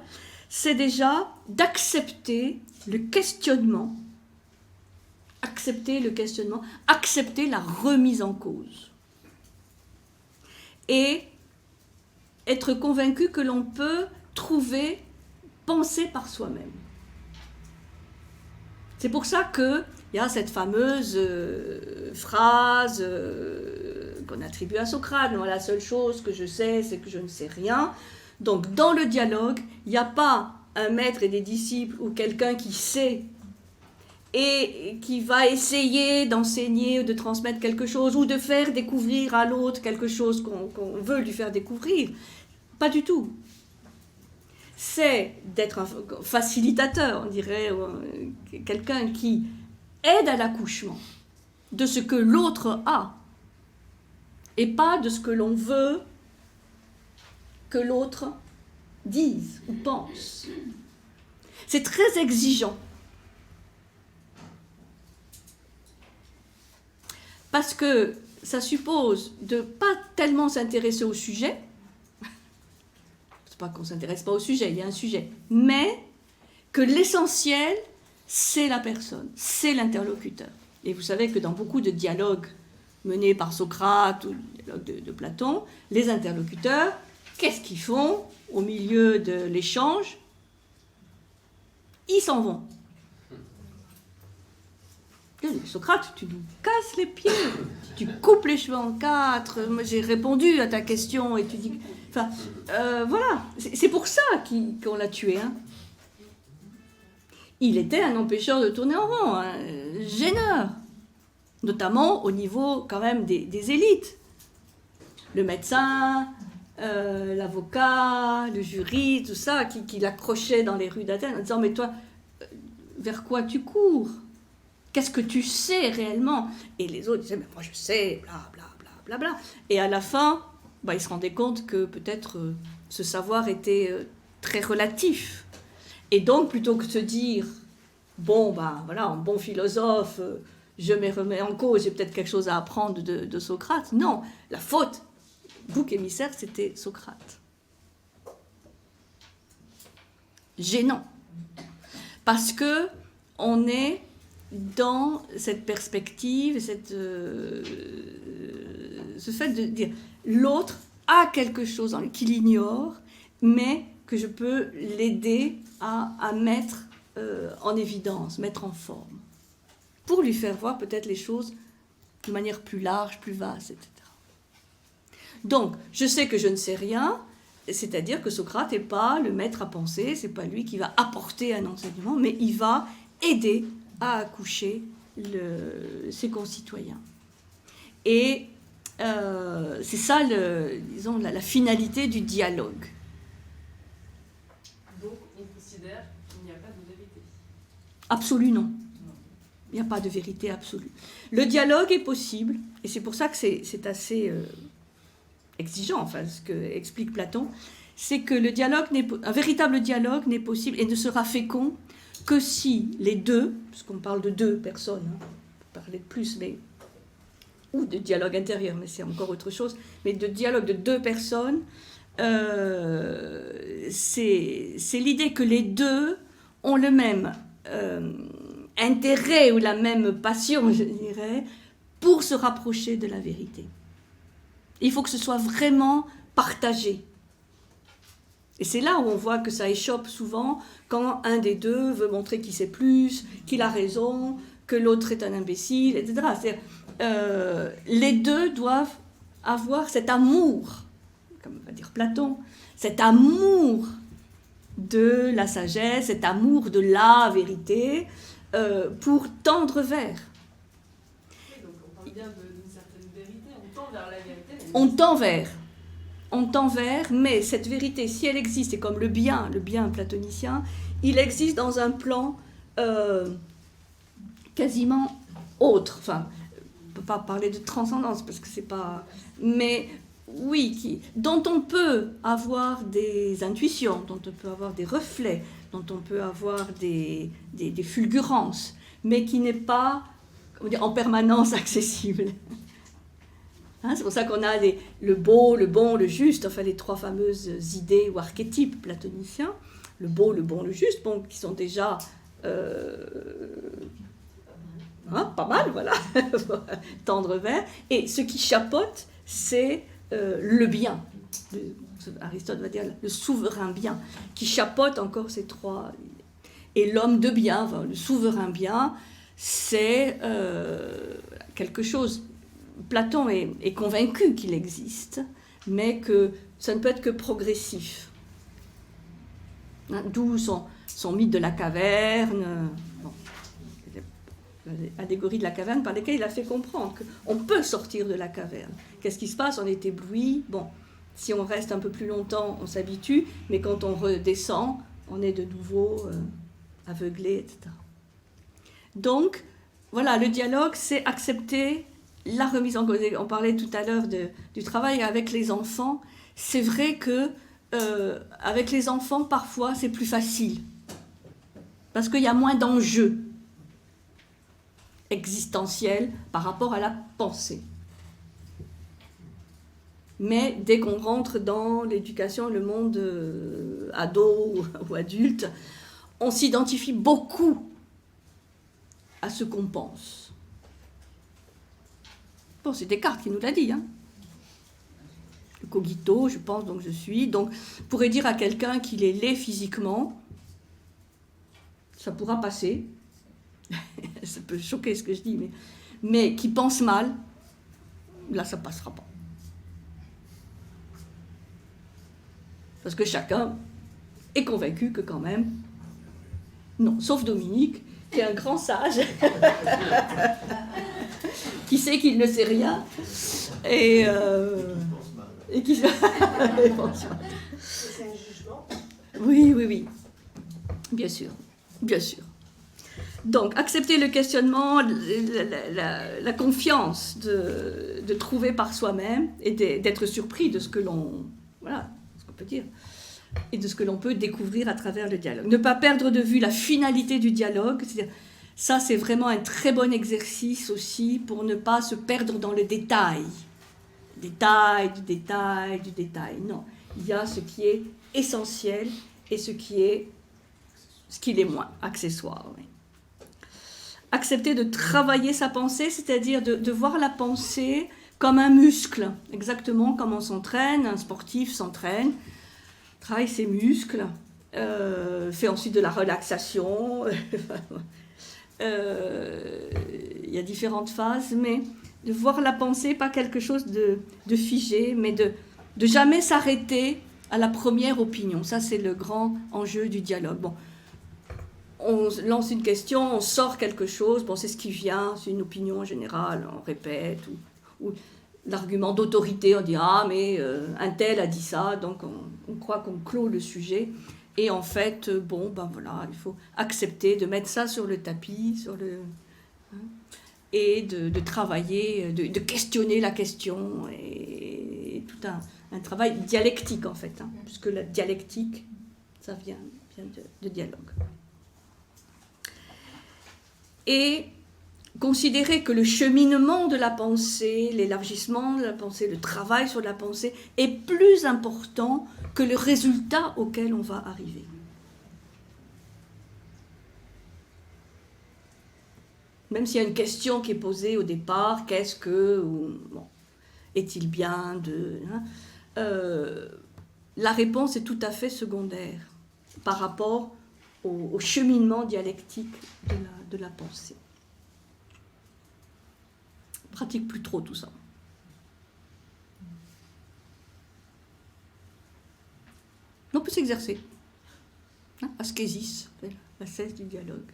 C'est déjà d'accepter le questionnement, accepter la remise en cause. et être convaincu que l'on peut penser par soi-même. C'est pour ça qu'il y a cette fameuse phrase qu'on attribue à Socrate, moi la seule chose que je sais, c'est que je ne sais rien. Donc dans le dialogue, il n'y a pas un maître et des disciples ou quelqu'un qui sait et qui va essayer d'enseigner ou de transmettre quelque chose ou de faire découvrir à l'autre quelque chose qu'on veut lui faire découvrir. Pas du tout. C'est d'être un facilitateur, on dirait, quelqu'un qui aide à l'accouchement de ce que l'autre a et pas de ce que l'on veut que l'autre dise ou pense. C'est très exigeant. Parce que ça suppose de ne pas tellement s'intéresser au sujet. C'est pas qu'on ne s'intéresse pas au sujet, il y a un sujet. Mais que l'essentiel, c'est la personne, c'est l'interlocuteur. Et vous savez que dans beaucoup de dialogues menés par Socrate ou le dialogue de Platon, les interlocuteurs, qu'est-ce qu'ils font au milieu de l'échange? Ils s'en vont. Socrate, tu nous casses les pieds, tu coupes les cheveux en quatre. Moi, j'ai répondu à ta question et tu dis... Enfin, voilà, c'est pour ça qu'on l'a tué. Hein. Il était un empêcheur de tourner en rond, un gêneur, notamment au niveau quand même des élites. Le médecin, l'avocat, le jury, tout ça, qui l'accrochait dans les rues d'Athènes en disant « Mais toi, vers quoi tu cours ? Qu'est-ce que tu sais réellement ?» Et les autres disaient « Mais moi je sais, bla bla bla bla bla. » Et à la fin, ils se rendaient compte que peut-être ce savoir était très relatif. Et donc, plutôt que de se dire « Bon, voilà, en bon philosophe, je me remets en cause, j'ai peut-être quelque chose à apprendre de Socrate. » Non, la faute, bouc émissaire, c'était Socrate. Gênant. Parce que on est dans cette perspective, ce fait de dire l'autre a quelque chose qu'il ignore, mais que je peux l'aider à mettre en évidence, mettre en forme, pour lui faire voir peut-être les choses de manière plus large, plus vaste, etc. Donc, je sais que je ne sais rien, c'est-à-dire que Socrate n'est pas le maître à penser, c'est pas lui qui va apporter un enseignement, mais il va aider à accoucher ses concitoyens. Et c'est ça, disons, la finalité du dialogue. Donc, on considère qu'il n'y a pas de vérité. Absolue, non. Il n'y a pas de vérité absolue. Le dialogue est possible, et c'est pour ça que c'est assez exigeant, enfin, ce que explique Platon, c'est que un véritable dialogue n'est possible et ne sera fécond que si les deux, puisqu'on parle de deux personnes, on peut parler de plus, ou de dialogue intérieur, mais c'est encore autre chose, mais de dialogue de deux personnes, c'est l'idée que les deux ont le même intérêt ou la même passion, je dirais, pour se rapprocher de la vérité. Il faut que ce soit vraiment partagé. Et c'est là où on voit que ça échoppe souvent quand un des deux veut montrer qu'il sait plus, qu'il a raison, que l'autre est un imbécile, etc. Les deux doivent avoir cet amour, comme va dire Platon, cet amour de la sagesse, cet amour de la vérité, pour tendre vers. Oui, donc on parle bien d'une certaine vérité, on tend vers la vérité. On tend vers, mais cette vérité, si elle existe, c'est comme le bien platonicien, il existe dans un plan quasiment autre. Enfin, on ne peut pas parler de transcendance parce que c'est pas... Mais oui, dont on peut avoir des intuitions, dont on peut avoir des reflets, dont on peut avoir des fulgurances, mais qui n'est pas, comment dire, en permanence accessible. C'est pour ça qu'on a le beau, le bon, le juste, enfin les trois fameuses idées ou archétypes platoniciens, le beau, le bon, le juste, qui sont déjà pas mal, voilà, tendre vers. Et ce qui chapeaute, c'est le bien. Aristote va dire le souverain bien, qui chapeaute encore ces trois. Et l'homme de bien, enfin, le souverain bien, c'est quelque chose. Platon est convaincu qu'il existe, mais que ça ne peut être que progressif. Hein, d'où son mythe de la caverne, l'allégorie de la caverne par laquelle il a fait comprendre qu'on peut sortir de la caverne. Qu'est-ce qui se passe? On est ébloui. Bon, si on reste un peu plus longtemps, on s'habitue, mais quand on redescend, on est de nouveau aveuglé, etc. Donc, voilà, le dialogue, c'est accepter la remise en cause. On parlait tout à l'heure du travail avec les enfants. C'est vrai que avec les enfants, parfois, c'est plus facile. Parce qu'il y a moins d'enjeux existentiels par rapport à la pensée. Mais dès qu'on rentre dans l'éducation, le monde ado ou adulte, on s'identifie beaucoup à ce qu'on pense. Bon, c'est Descartes qui nous l'a dit, hein. Le cogito, je pense, donc je suis. Donc, on pourrait dire à quelqu'un qu'il est laid physiquement, ça pourra passer. Ça peut choquer ce que je dis, mais qui pense mal, là, ça ne passera pas. Parce que chacun est convaincu que quand même, non, sauf Dominique, qui est un grand sage, qui sait qu'il ne sait rien, et qui pense mal. C'est un jugement. Oui, bien sûr. Donc, accepter le questionnement, la confiance de trouver par soi-même et d'être surpris de ce que l'on... Voilà, ce qu'on peut dire. Et de ce que l'on peut découvrir à travers le dialogue. Ne pas perdre de vue la finalité du dialogue, c'est-à-dire, ça c'est vraiment un très bon exercice aussi pour ne pas se perdre dans le détail. Détail. Non, il y a ce qui est essentiel et ce qui est moins accessoire. Oui. Accepter de travailler sa pensée, c'est-à-dire de voir la pensée comme un muscle, exactement comme on s'entraîne, un sportif s'entraîne, travaille ses muscles, fait ensuite de la relaxation. Il y a différentes phases, mais de voir la pensée pas quelque chose de figé, mais de jamais s'arrêter à la première opinion. Ça, c'est le grand enjeu du dialogue. Bon, on lance une question, on sort quelque chose, bon, c'est ce qui vient, c'est une opinion générale, on répète, ou l'argument d'autorité, on dit « Ah, mais un tel a dit ça », donc on croit qu'on clôt le sujet. Et en fait, bon, ben voilà, il faut accepter de mettre ça sur le tapis, et de travailler, de questionner la question, et tout un travail dialectique, en fait, hein, puisque la dialectique, ça vient de dialogue. Et considérer que le cheminement de la pensée, l'élargissement de la pensée, le travail sur la pensée est plus important que le résultat auquel on va arriver. Même s'il y a une question qui est posée au départ, qu'est-ce que, bon, est-il bien de... la réponse est tout à fait secondaire par rapport au cheminement dialectique de la pensée. On ne pratique plus trop tout ça. On peut s'exercer. Ascésis, la cesse du dialogue.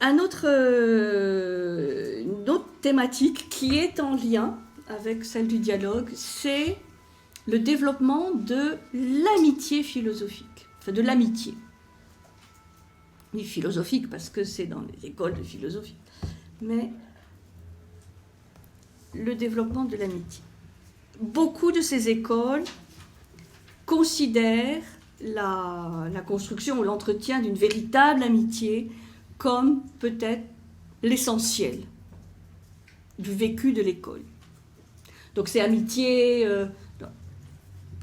Une autre thématique qui est en lien avec celle du dialogue, c'est le développement de l'amitié philosophique. Enfin, de l'amitié. Oui, philosophique, parce que c'est dans les écoles de philosophie. Mais le développement de l'amitié. Beaucoup de ces écoles considèrent la construction ou l'entretien d'une véritable amitié comme peut-être l'essentiel du vécu de l'école. Donc c'est amitié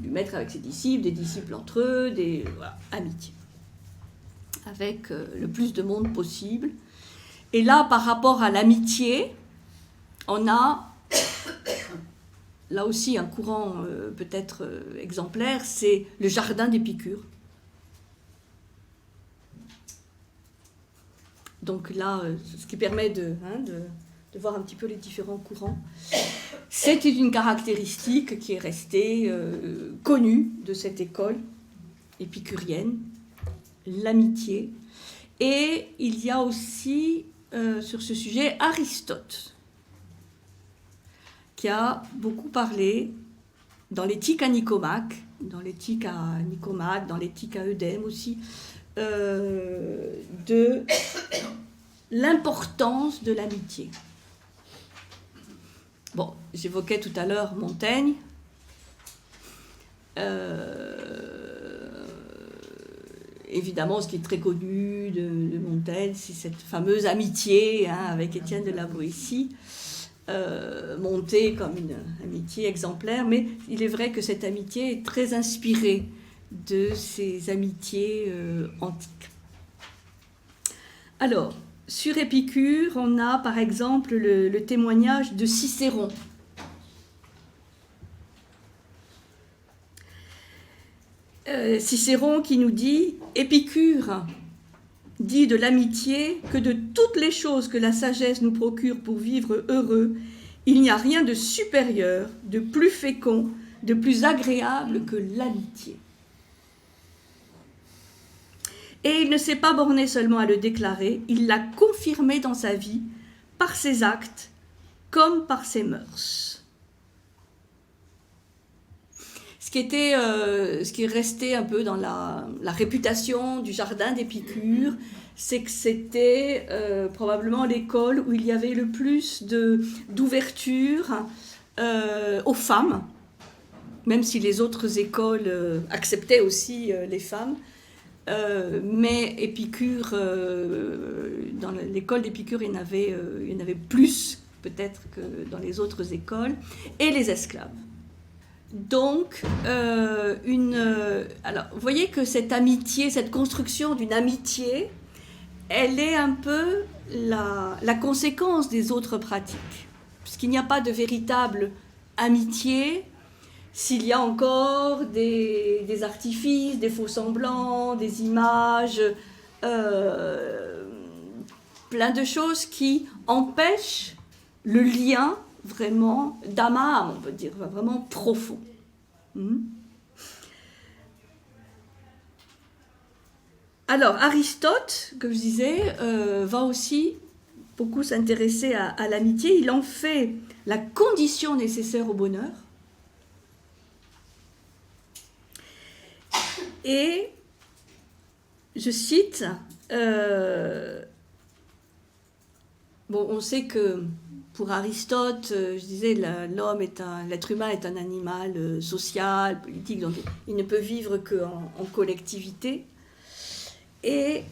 du maître avec ses disciples, des disciples entre eux, amitié. Avec le plus de monde possible. Et là, par rapport à l'amitié, on a là aussi un courant peut-être exemplaire, c'est le jardin d'Épicure. Donc là, ce qui permet de voir un petit peu les différents courants. C'est une caractéristique qui est restée connue de cette école épicurienne, l'amitié. Et il y a aussi sur ce sujet Aristote, qui a beaucoup parlé dans l'éthique à Nicomaque, dans l'éthique à Nicomaque, dans l'éthique à Eudème aussi, de l'importance de l'amitié. Bon, j'évoquais tout à l'heure Montaigne. Évidemment, ce qui est très connu de Montaigne, c'est cette fameuse amitié avec Étienne de la Boétie, montée comme une amitié exemplaire, mais il est vrai que cette amitié est très inspirée de ces amitiés antiques. Alors, sur Épicure, on a par exemple le témoignage de Cicéron. Cicéron qui nous dit « Épicure dit de l'amitié que de toutes les choses que la sagesse nous procure pour vivre heureux, il n'y a rien de supérieur, de plus fécond, de plus agréable que l'amitié. » Et il ne s'est pas borné seulement à le déclarer, il l'a confirmé dans sa vie, par ses actes comme par ses mœurs. Ce qui est resté un peu dans la réputation du jardin d'Épicure, c'est que c'était probablement l'école où il y avait le plus d'ouverture aux femmes, même si les autres écoles acceptaient aussi les femmes. Mais Épicure, dans l'école d'Épicure, il y en avait plus peut-être que dans les autres écoles, et les esclaves. Donc, alors, vous voyez que cette amitié, cette construction d'une amitié, elle est un peu la conséquence des autres pratiques. Puisqu'il n'y a pas de véritable amitié s'il y a encore des artifices, des faux-semblants, des images, plein de choses qui empêchent le lien vraiment d'âme à âme, on peut dire, vraiment profond. Alors, Aristote, comme je disais, va aussi beaucoup s'intéresser à l'amitié. Il en fait la condition nécessaire au bonheur. Et, je cite, on sait que pour Aristote, je disais, l'être humain est un animal social, politique, donc il ne peut vivre qu'en collectivité. Et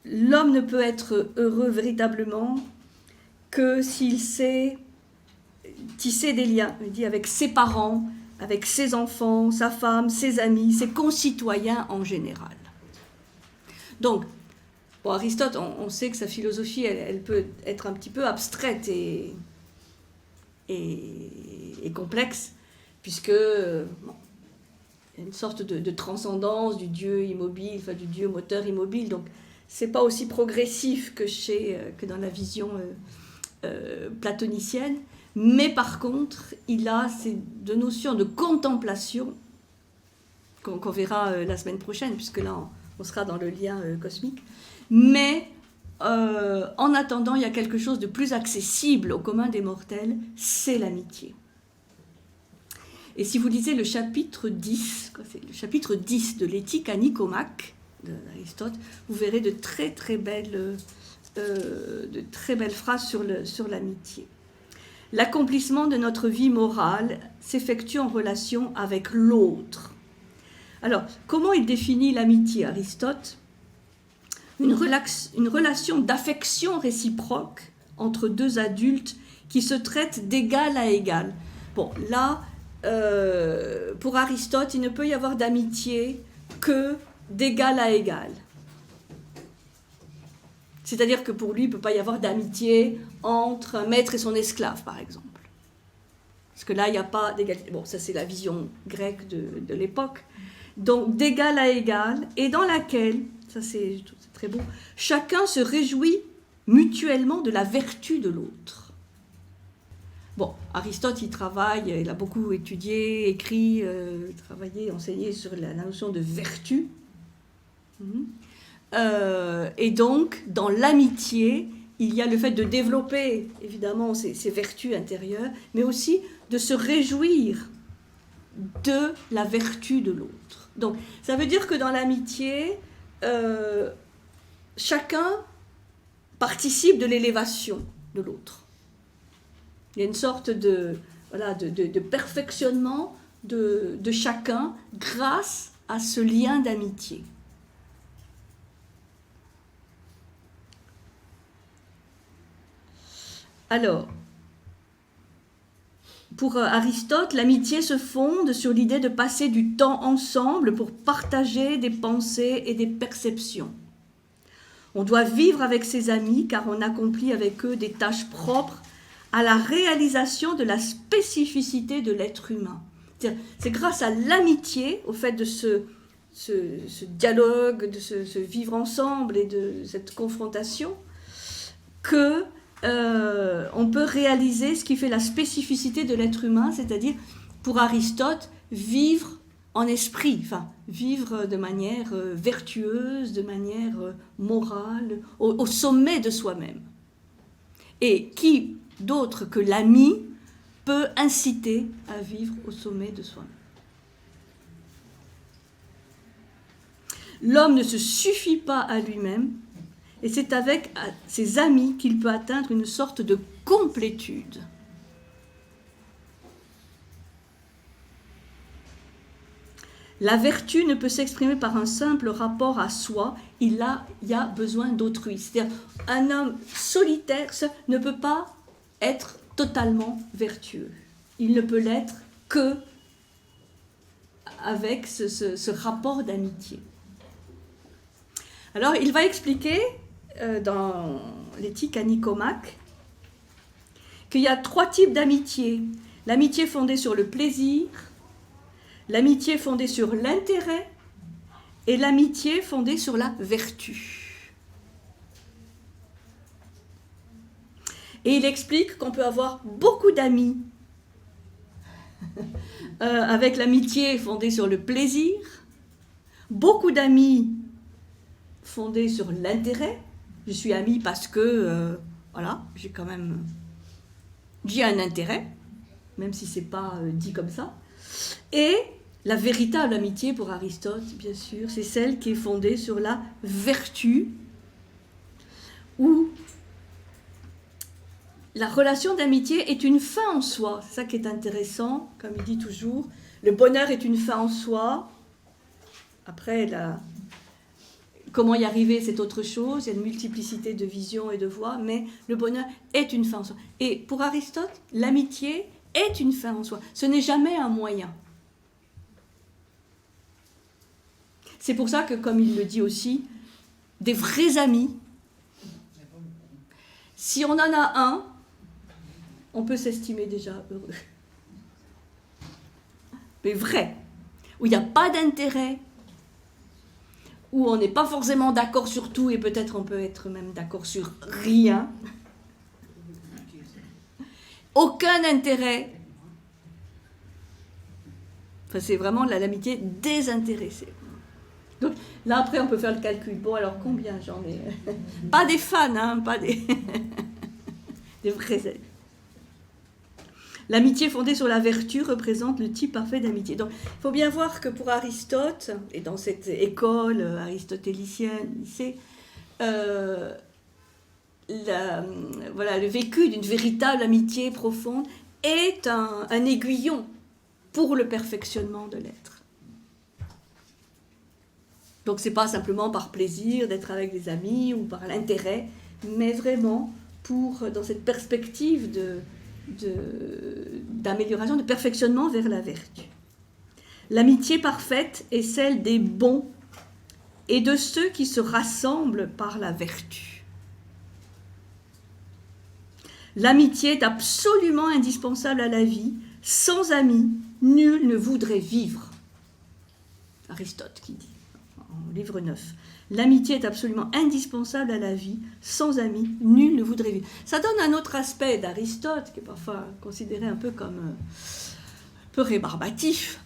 l'homme ne peut être heureux véritablement que s'il sait tisser des liens, il dit, avec ses parents, avec ses enfants, sa femme, ses amis, ses concitoyens en général. Donc, Aristote, on sait que sa philosophie, elle peut être un petit peu abstraite et complexe, puisque il y a une sorte de transcendance du Dieu immobile, enfin du Dieu moteur immobile, donc c'est pas aussi progressif que dans la vision platonicienne, mais par contre, il a ces deux notions de contemplation qu'on verra la semaine prochaine, puisque là, on sera dans le lien cosmique. Mais en attendant, il y a quelque chose de plus accessible au commun des mortels, c'est l'amitié. Et si vous lisez le chapitre 10, le chapitre 10 de l'éthique à Nicomaque d'Aristote, vous verrez de très belles phrases sur l'amitié. L'accomplissement de notre vie morale s'effectue en relation avec l'autre. Alors, comment il définit l'amitié, Aristote ? Une relation d'affection réciproque entre deux adultes qui se traitent d'égal à égal. Bon, là, pour Aristote, il ne peut y avoir d'amitié que d'égal à égal. C'est-à-dire que pour lui, il ne peut pas y avoir d'amitié entre un maître et son esclave, par exemple. Parce que là, il n'y a pas d'égalité. Bon, ça c'est la vision grecque de l'époque. Donc, d'égal à égal, et dans laquelle, ça c'est très beau, chacun se réjouit mutuellement de la vertu de l'autre. Bon, Aristote, il a beaucoup étudié, écrit, travaillé, enseigné sur la notion de vertu. Et donc, dans l'amitié, il y a le fait de développer, évidemment, ces vertus intérieures, mais aussi de se réjouir de la vertu de l'autre. Donc, ça veut dire que dans l'amitié, chacun participe de l'élévation de l'autre. Il y a une sorte de perfectionnement de chacun grâce à ce lien d'amitié. Alors, pour Aristote, l'amitié se fonde sur l'idée de passer du temps ensemble pour partager des pensées et des perceptions. On doit vivre avec ses amis car on accomplit avec eux des tâches propres à la réalisation de la spécificité de l'être humain. C'est grâce à l'amitié, au fait de ce dialogue, de ce vivre ensemble et de cette confrontation, que on peut réaliser ce qui fait la spécificité de l'être humain, c'est-à-dire, pour Aristote, vivre en esprit, enfin, vivre de manière vertueuse, de manière morale, au sommet de soi-même. Et qui d'autre que l'ami peut inciter à vivre au sommet de soi-même. L'homme ne se suffit pas à lui-même, et c'est avec ses amis qu'il peut atteindre une sorte de complétude. La vertu ne peut s'exprimer par un simple rapport à soi, il y a besoin d'autrui. C'est-à-dire, un homme solitaire ne peut pas être totalement vertueux. Il ne peut l'être que avec ce rapport d'amitié. Alors, il va expliquer dans l'éthique à Nicomaque qu'il y a 3 types d'amitié. L'amitié fondée sur le plaisir, l'amitié fondée sur l'intérêt et l'amitié fondée sur la vertu. Et il explique qu'on peut avoir beaucoup d'amis avec l'amitié fondée sur le plaisir, beaucoup d'amis fondés sur l'intérêt. Je suis amie parce que, voilà, j'ai un intérêt, même si c'est pas dit comme ça. Et la véritable amitié pour Aristote, bien sûr, c'est celle qui est fondée sur la vertu, où la relation d'amitié est une fin en soi. C'est ça qui est intéressant, comme il dit toujours. Le bonheur est une fin en soi. Après, comment y arriver, c'est autre chose. Il y a une multiplicité de visions et de voies, mais le bonheur est une fin en soi. Et pour Aristote, l'amitié est une fin en soi. Ce n'est jamais un moyen. C'est pour ça que, comme il le dit aussi, des vrais amis, si on en a un, on peut s'estimer déjà heureux. Mais vrai, où il n'y a pas d'intérêt, où on n'est pas forcément d'accord sur tout et peut-être on peut être même d'accord sur rien. Aucun intérêt. Enfin, c'est vraiment l'amitié désintéressée. Donc là, après, on peut faire le calcul. Bon, alors combien j'en ai? Pas des fans, hein, pas des vrais amis. L'amitié fondée sur la vertu représente le type parfait d'amitié. Donc, il faut bien voir que pour Aristote, et dans cette école aristotélicienne, le vécu d'une véritable amitié profonde est un aiguillon pour le perfectionnement de l'être. Donc, ce n'est pas simplement par plaisir d'être avec des amis ou par l'intérêt, mais vraiment dans cette perspective d'amélioration, de perfectionnement vers la vertu. L'amitié parfaite est celle des bons et de ceux qui se rassemblent par la vertu. L'amitié est absolument indispensable à la vie. Sans amis, nul ne voudrait vivre. Aristote qui dit, en livre 9. L'amitié est absolument indispensable à la vie. Sans amis, nul ne voudrait vivre. Ça donne un autre aspect d'Aristote, qui est parfois considéré un peu comme un peu rébarbatif.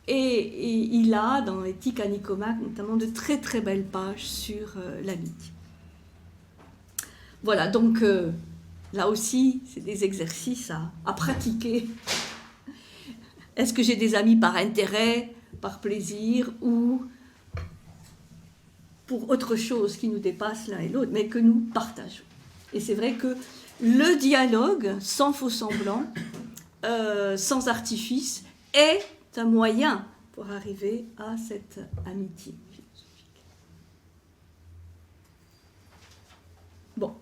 Et il a, dans Éthique à Nicomaque, notamment de très très belles pages sur l'amitié. Voilà, donc là aussi, c'est des exercices à pratiquer. Est-ce que j'ai des amis par intérêt, par plaisir, ou pour autre chose qui nous dépasse l'un et l'autre, mais que nous partageons. Et c'est vrai que le dialogue, sans faux semblant, sans artifice, est un moyen pour arriver à cette amitié philosophique. Bon.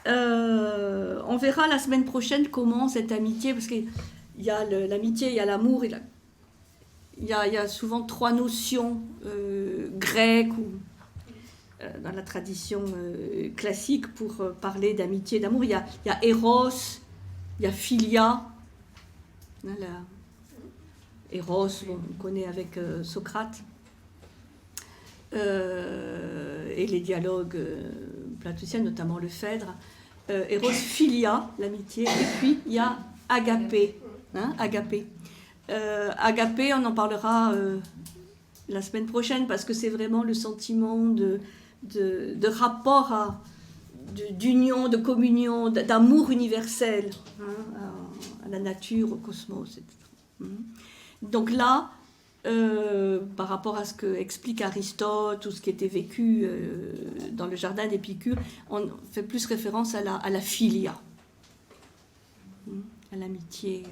On verra la semaine prochaine comment cette amitié, parce qu'il y a l'amitié, il y a l'amour, il y a souvent trois notions grecques ou dans la tradition classique pour parler d'amitié et d'amour. Il y a Eros, il y a Philia. Eros, bon, on connaît avec Socrate. Et les dialogues platoniciens, notamment le Phèdre. Eros, Philia, l'amitié. Et puis, il y a Agapé. Agapé. Agapé, on en parlera la semaine prochaine, parce que c'est vraiment le sentiment de rapport d'union, de communion, d'amour universel à la nature, au cosmos, etc. Donc là, par rapport à ce que explique Aristote ou ce qui était vécu dans le jardin d'Épicure, on fait plus référence à la philia, à l'amitié.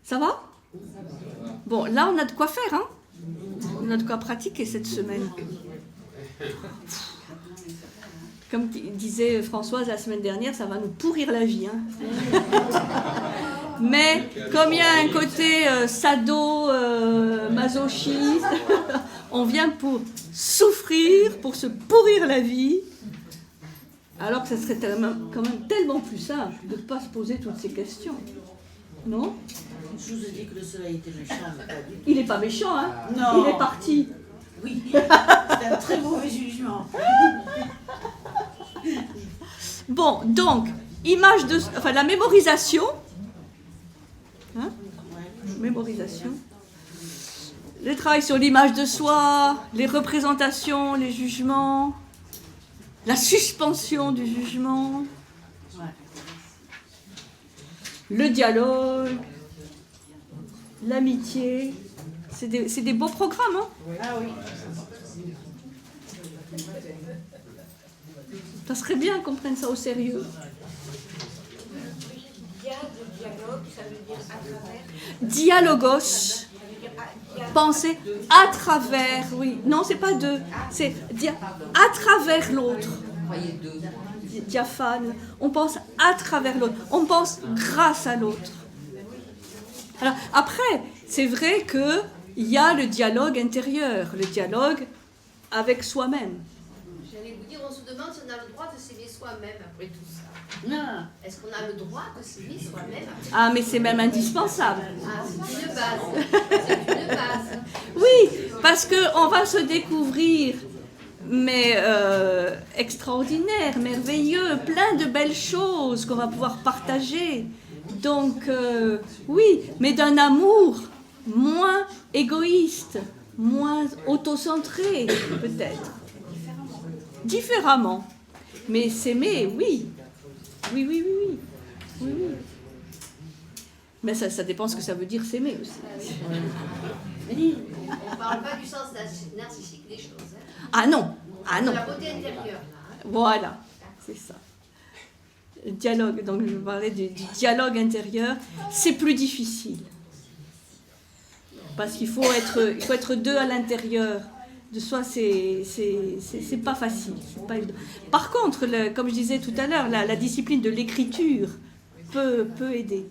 Ça va ? Bon, là, on a de quoi faire, hein ? On a de quoi pratiquer cette semaine. Comme disait Françoise la semaine dernière, ça va nous pourrir la vie. Hein. Mais comme il y a un côté sado-masochiste, on vient pour souffrir, pour se pourrir la vie, alors que ça serait quand même tellement plus simple de ne pas se poser toutes ces questions. Non ? Je vous ai dit que le soleil était méchant, mais pas du tout. Il n'est pas méchant, hein ? Non. Il est parti. Oui, c'est un très mauvais jugement. Bon, donc, la mémorisation. Hein ? Mémorisation. Le travail sur l'image de soi, les représentations, les jugements, la suspension du jugement, le dialogue, l'amitié. C'est des beaux programmes, hein ? Ah oui. Ça serait bien qu'on prenne ça au sérieux. Dialogue, ça veut dire à travers. Dialogos, penser à travers, oui. Non, c'est pas deux, c'est à travers l'autre. Diaphane, on pense à travers l'autre, on pense grâce à l'autre. Alors, après, c'est vrai qu'il y a le dialogue intérieur, le dialogue avec soi-même. J'allais vous dire, on se demande si on a le droit de s'aimer soi-même après tout ça. Non. Est-ce qu'on a le droit de s'aimer soi-même après Ah, mais c'est même indispensable. Ah, c'est une base. C'est une base. Oui, parce qu'on va se découvrir, mais extraordinaire, merveilleux, plein de belles choses qu'on va pouvoir partager. Donc, oui, mais d'un amour moins égoïste, moins autocentré, peut-être. Différemment. Mais s'aimer, oui. Oui. Mais ça dépend ce que ça veut dire s'aimer aussi. On ne parle pas du sens narcissique des choses. Hein. Ah non. De la beauté intérieure. Là, hein. Voilà, c'est ça. Le dialogue, donc je parlais du dialogue intérieur, c'est plus difficile. Parce qu'il faut être deux à l'intérieur de soi, c'est pas facile. C'est pas évident. Par contre, comme je disais tout à l'heure, la discipline de l'écriture peut aider.